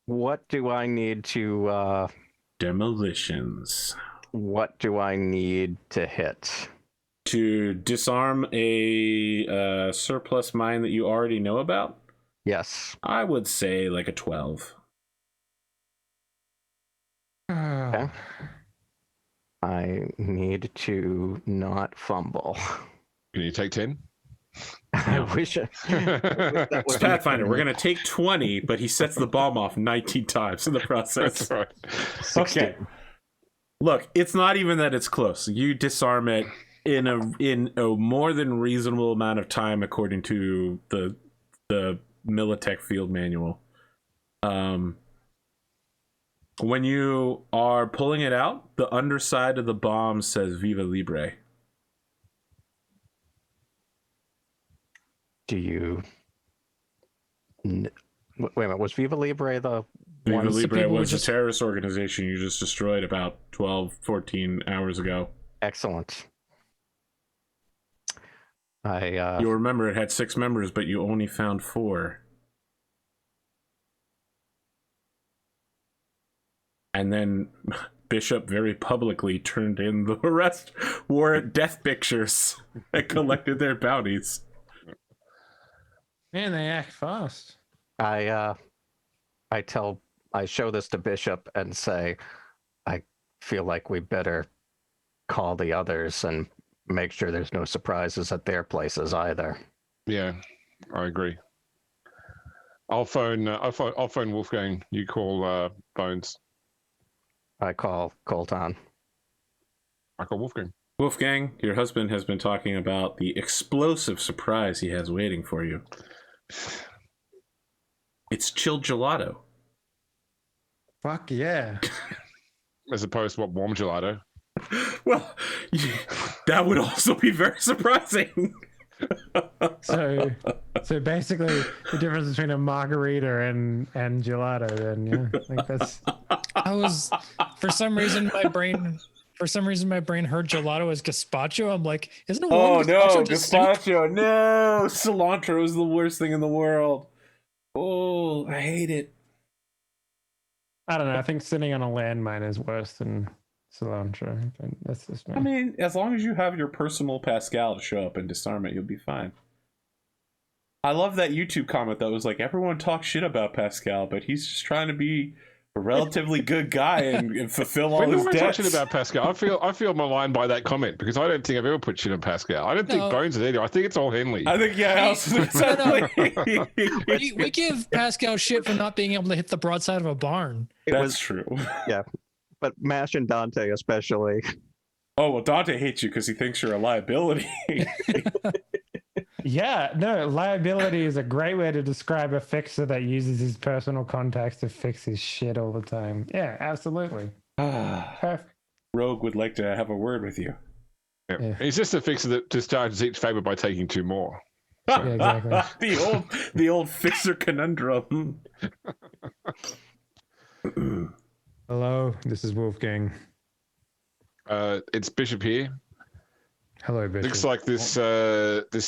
What do I need to... Demolitions. What do I need to hit? To disarm a surplus mine that you already know about? Yes. I would say like a 12. Okay. I need to not fumble. Can you take 10? I wish It's Pathfinder. We're going to take 20, but he sets the bomb off 19 times in the process. That's right. 16. Okay. Look, it's not even that it's close. You disarm it in a more than reasonable amount of time according to the Medtech field manual. When you are pulling it out, the underside of the bomb says Viva Libre. Do you... Wait a minute, was Viva Libre the Viva one... Libre was a terrorist organization you just destroyed about 12, 14 hours ago. Excellent. You'll remember it had 6 members, but you only found 4. And then Bishop very publicly turned in the arrest warrant death pictures and collected their bounties. Man, they act fast. I show this to Bishop and say, I feel like we better call the others and make sure there's no surprises at their places either. Yeah, I agree. I'll phone Wolfgang. You call Bonez. I call Coltan. I call Wolfgang. Wolfgang, your husband has been talking about the explosive surprise he has waiting for you. It's chilled gelato. Fuck yeah. As opposed to warm gelato. Well, that would also be very surprising. So basically, the difference between a margarita and gelato. Then, yeah, I think that's. I was, for some reason, my brain heard gelato as gazpacho. I'm like, isn't a warm gazpacho just soup? gazpacho. No, cilantro is the worst thing in the world. Oh, I hate it. I don't know. I think sitting on a landmine is worse than cilantro. But that's just me. I mean, as long as you have your personal Pascal to show up and disarm it, you'll be fine. I love that YouTube comment that was like, everyone talks shit about Pascal, but he's just trying to be a relatively good guy and fulfill all When his do I talk debts. shit about Pascal? I feel maligned by that comment because I don't think I've ever put shit on Pascal. I don't think No. Bonez is either. I think it's all Henley. I think, yeah, exactly. We give Pascal shit for not being able to hit the broadside of a barn. That's true. But Mash and Dante especially. Oh, well, Dante hates you because he thinks you're a liability. Yeah, no, liability is a great way to describe a fixer that uses his personal contacts to fix his shit all the time. Yeah, absolutely. Perfect. Rogue would like to have a word with you. Yeah. He's just a fixer that discharges each favor by taking two more. Yeah, exactly. the old fixer conundrum. Hello, this is Wolfgang. It's Bishop here. Hello, Bishop. Looks like this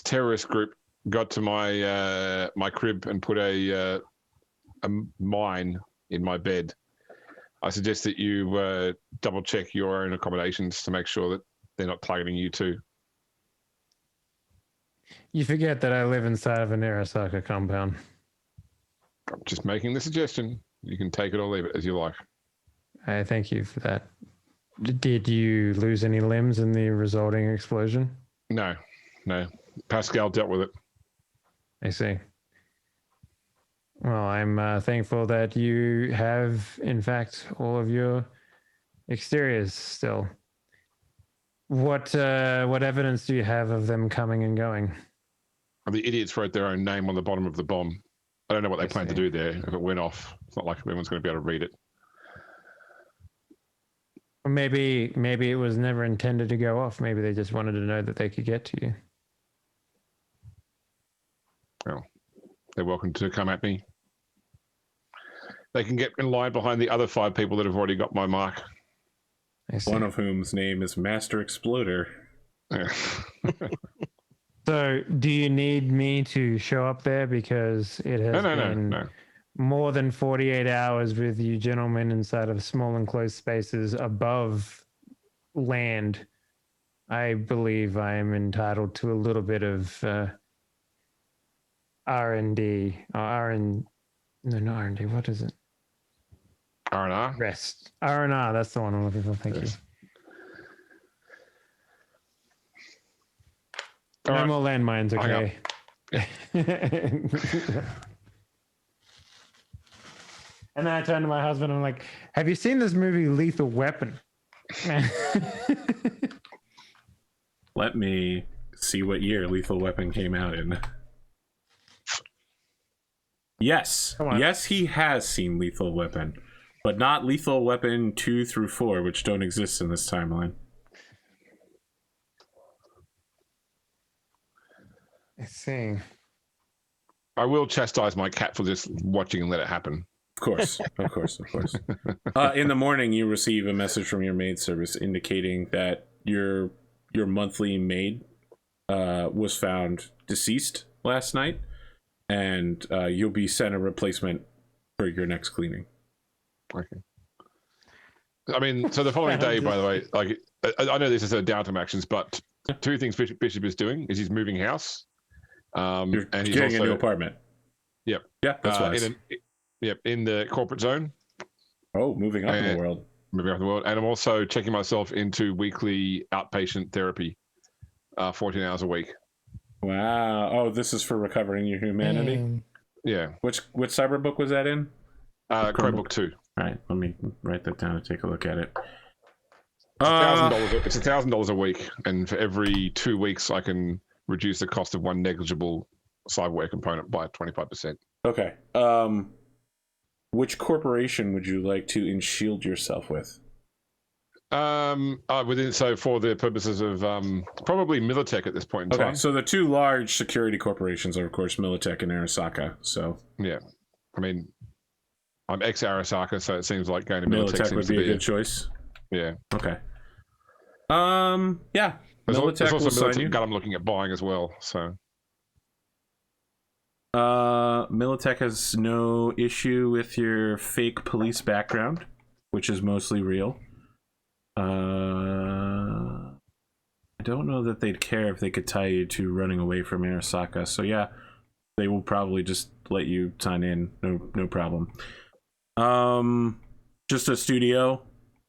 terrorist group got to my crib and put a mine in my bed. I suggest that you double check your own accommodations to make sure that they're not targeting you too. You forget that I live inside of an Arasaka compound. I'm just making the suggestion. You can take it or leave it as you like. I thank you for that. Did you lose any limbs in the resulting explosion? No. Pascal dealt with it. I see. Well, I'm thankful that you have, in fact, all of your exteriors still. What evidence do you have of them coming and going? The idiots wrote their own name on the bottom of the bomb. I don't know what they plan to do there if it went off. It's not like everyone's going to be able to read it. Or maybe it was never intended to go off. Maybe they just wanted to know that they could get to you. Well, they're welcome to come at me. They can get in line behind the other 5 people that have already got my mark. I see. One of whom's name is Master Exploder. Yeah. So, do you need me to show up there because it has been No. more than 48 hours with you gentlemen inside of small enclosed spaces above land? I believe I am entitled to a little bit of R&D. No, not R&D. What is it? R&R? Rest. R&R. That's the one I'm looking for. Thank you. All No right. more landmines, okay? And then I turned to my husband and I'm like, have you seen this movie Lethal Weapon? Let me see what year Lethal Weapon came out in. Yes. Come on. Yes, he has seen Lethal Weapon, but not Lethal Weapon 2 through 4, which don't exist in this timeline. I see. I will chastise my cat for just watching and let it happen. Of course. In the morning, you receive a message from your maid service indicating that your monthly maid was found deceased last night, and you'll be sent a replacement for your next cleaning. Okay. I mean, so the following day, by the way, like I know this is a downtime actions, but 2 things Bishop is doing is he's moving house. You're and he's getting also, a new apartment. Yep. Yeah, that's wise. In the corporate zone. Oh, moving up in the world. Moving up in the world. And I'm also checking myself into weekly outpatient therapy, 14 hours a week. Wow. Oh, this is for recovering your humanity? Yeah. Which cyberbook was that in? Chromebook 2. All right, let me write that down and take a look at it. It's $1,000 a week, and for every 2 weeks, I can reduce the cost of one negligible cyberware component by 25%. Okay. Which corporation would you like to enshield yourself with? Within, so for the purposes of probably Medtech at this point in Okay, time. so the two large security corporations are, of course, Medtech and Arasaka. So Yeah, I mean, I'm ex Arasaka, so it seems like going to Medtech Medtech seems would to be a be good choice. Yeah. Okay. Yeah. There's Medtech also will sign Medtech you. gun I'm looking at buying as well. So Medtech has no issue with your fake police background, which is mostly real. I don't know that they'd care if they could tie you to running away from Arasaka. So yeah, they will probably just let you sign in. No problem. Just a studio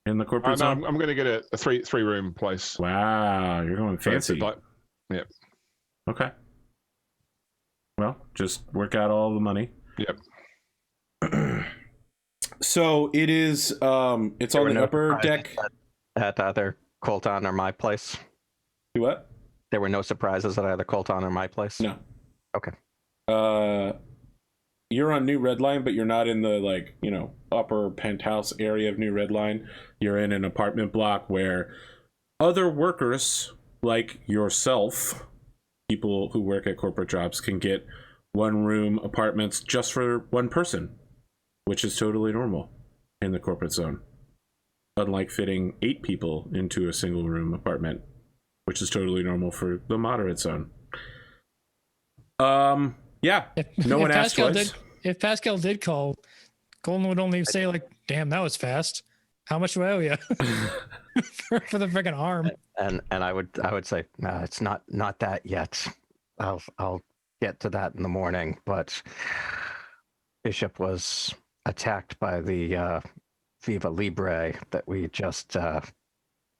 in the corporate no, zone. I'm going to get a three room place. Wow, you're going fancy. Yeah. Okay. Well, just work out all the money. Yep. So it is. It's on the upper deck. At either Coltan or my place. Do what? There were no surprises at either Coltan or my place. No. Okay. You're on New Redline, but you're not in the upper penthouse area of New Redline. You're in an apartment block where other workers like yourself, people who work at corporate jobs, can get one-room apartments just for one person, which is totally normal in the corporate zone. Unlike fitting 8 people into a single-room apartment, which is totally normal for the moderate zone. Yeah, no one asked twice. If Pascal did call, Colton would only say "Damn, that was fast. How much do I owe you for the freaking arm?" And I would say, no, it's not that yet. I'll get to that in the morning. But Bishop was attacked by the Viva Libre that we just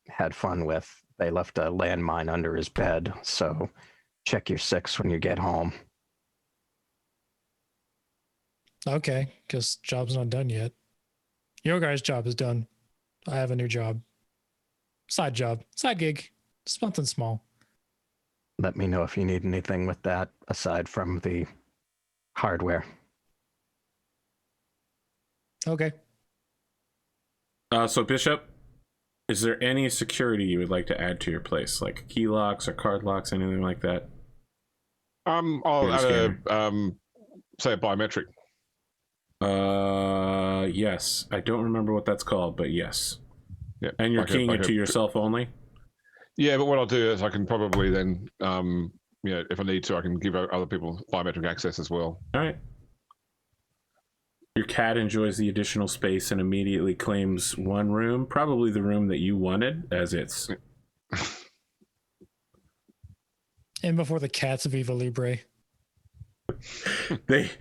had fun with. They left a landmine under his bed, so check your 6 when you get home. Okay, because job's not done yet. Your guys' job is done. I have a new job. Side gig. Something small. Let me know if you need anything with that aside from the hardware. Okay. So Bishop, is there any security you would like to add to your place, like key locks or card locks, anything like that? I'll add say a biometric. Yes. I don't remember what that's called, but yes. Yeah. And you're keying it to yourself only? Yeah, but what I'll do is I can probably then, if I need to, I can give other people biometric access as well. All right. Your cat enjoys the additional space and immediately claims one room, probably the room that you wanted, as its. And before the cat's Viva Libre. They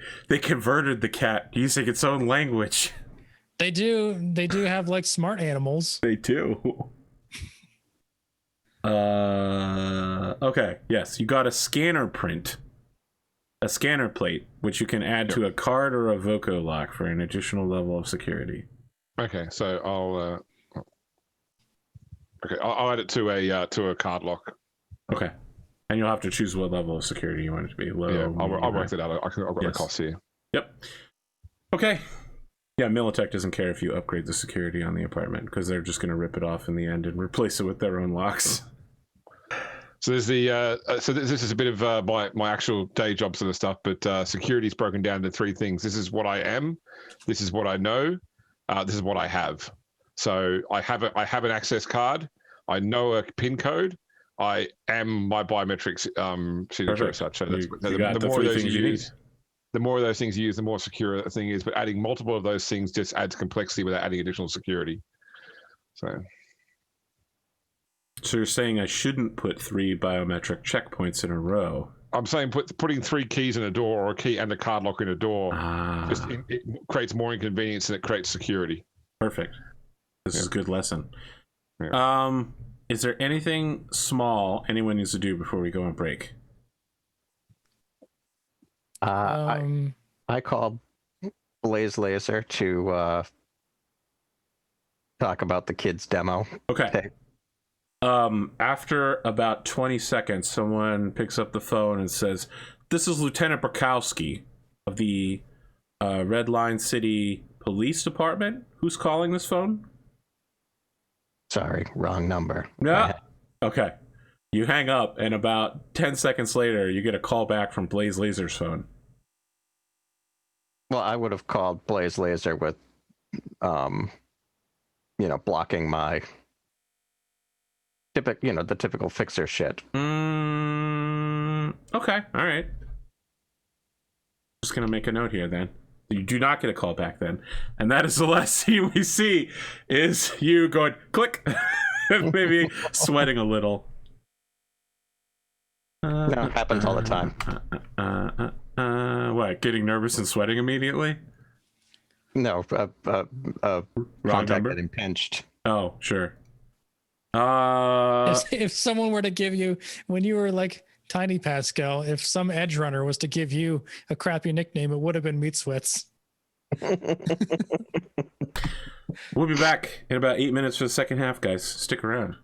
converted the cat using its own language. They do have smart animals. They do. Okay, yes, you got a scanner plate, which you can add to a card or a Voco lock for an additional level of security. Okay, so I'll add it to a card lock. Okay, and you'll have to choose what level of security you want it to be. Low. Yeah, I'll work it out. I've got the costs here. Yep. Okay. Yeah, Medtech doesn't care if you upgrade the security on the apartment because they're just going to rip it off in the end and replace it with their own locks. So there's the this is a bit of my actual day job sort of stuff, but security is broken down into 3 things. This is what I am, this is what I know, this is what I have. So I have an access card, I know a PIN code, I am my biometrics signature as such. So the more of those you use, the more of those things you use, the more secure a thing is. But adding multiple of those things just adds complexity without adding additional security. So you're saying I shouldn't put 3 biometric checkpoints in a row? I'm saying putting 3 keys in a door or a key and a card lock in a door it creates more inconvenience than it creates security. Perfect. This is a good lesson. Yeah. Is there anything small anyone needs to do before we go on break? I called Blaze Laser to talk about the kids' demo. Okay. After about 20 seconds, someone picks up the phone and says, "This is Lieutenant Brakowski of the Redline City Police Department. Who's calling this phone?" Sorry, wrong number. No. Okay. You hang up, and about 10 seconds later, you get a call back from Blaze Laser's phone. Well, I would have called Blaze Laser with, blocking my the typical fixer shit. Okay. All right. Just gonna make a note here then. You do not get a call back then, and that is the last scene we see. Is you going click, maybe sweating a little. No, it happens all the time. What? Getting nervous and sweating immediately? No, contact number? getting pinched. Oh, sure. If someone were to give you, when you were like Tiny Pascal, if some edge runner was to give you a crappy nickname, it would have been Meat Sweats. We'll be back in about 8 minutes for the second half, guys. Stick around.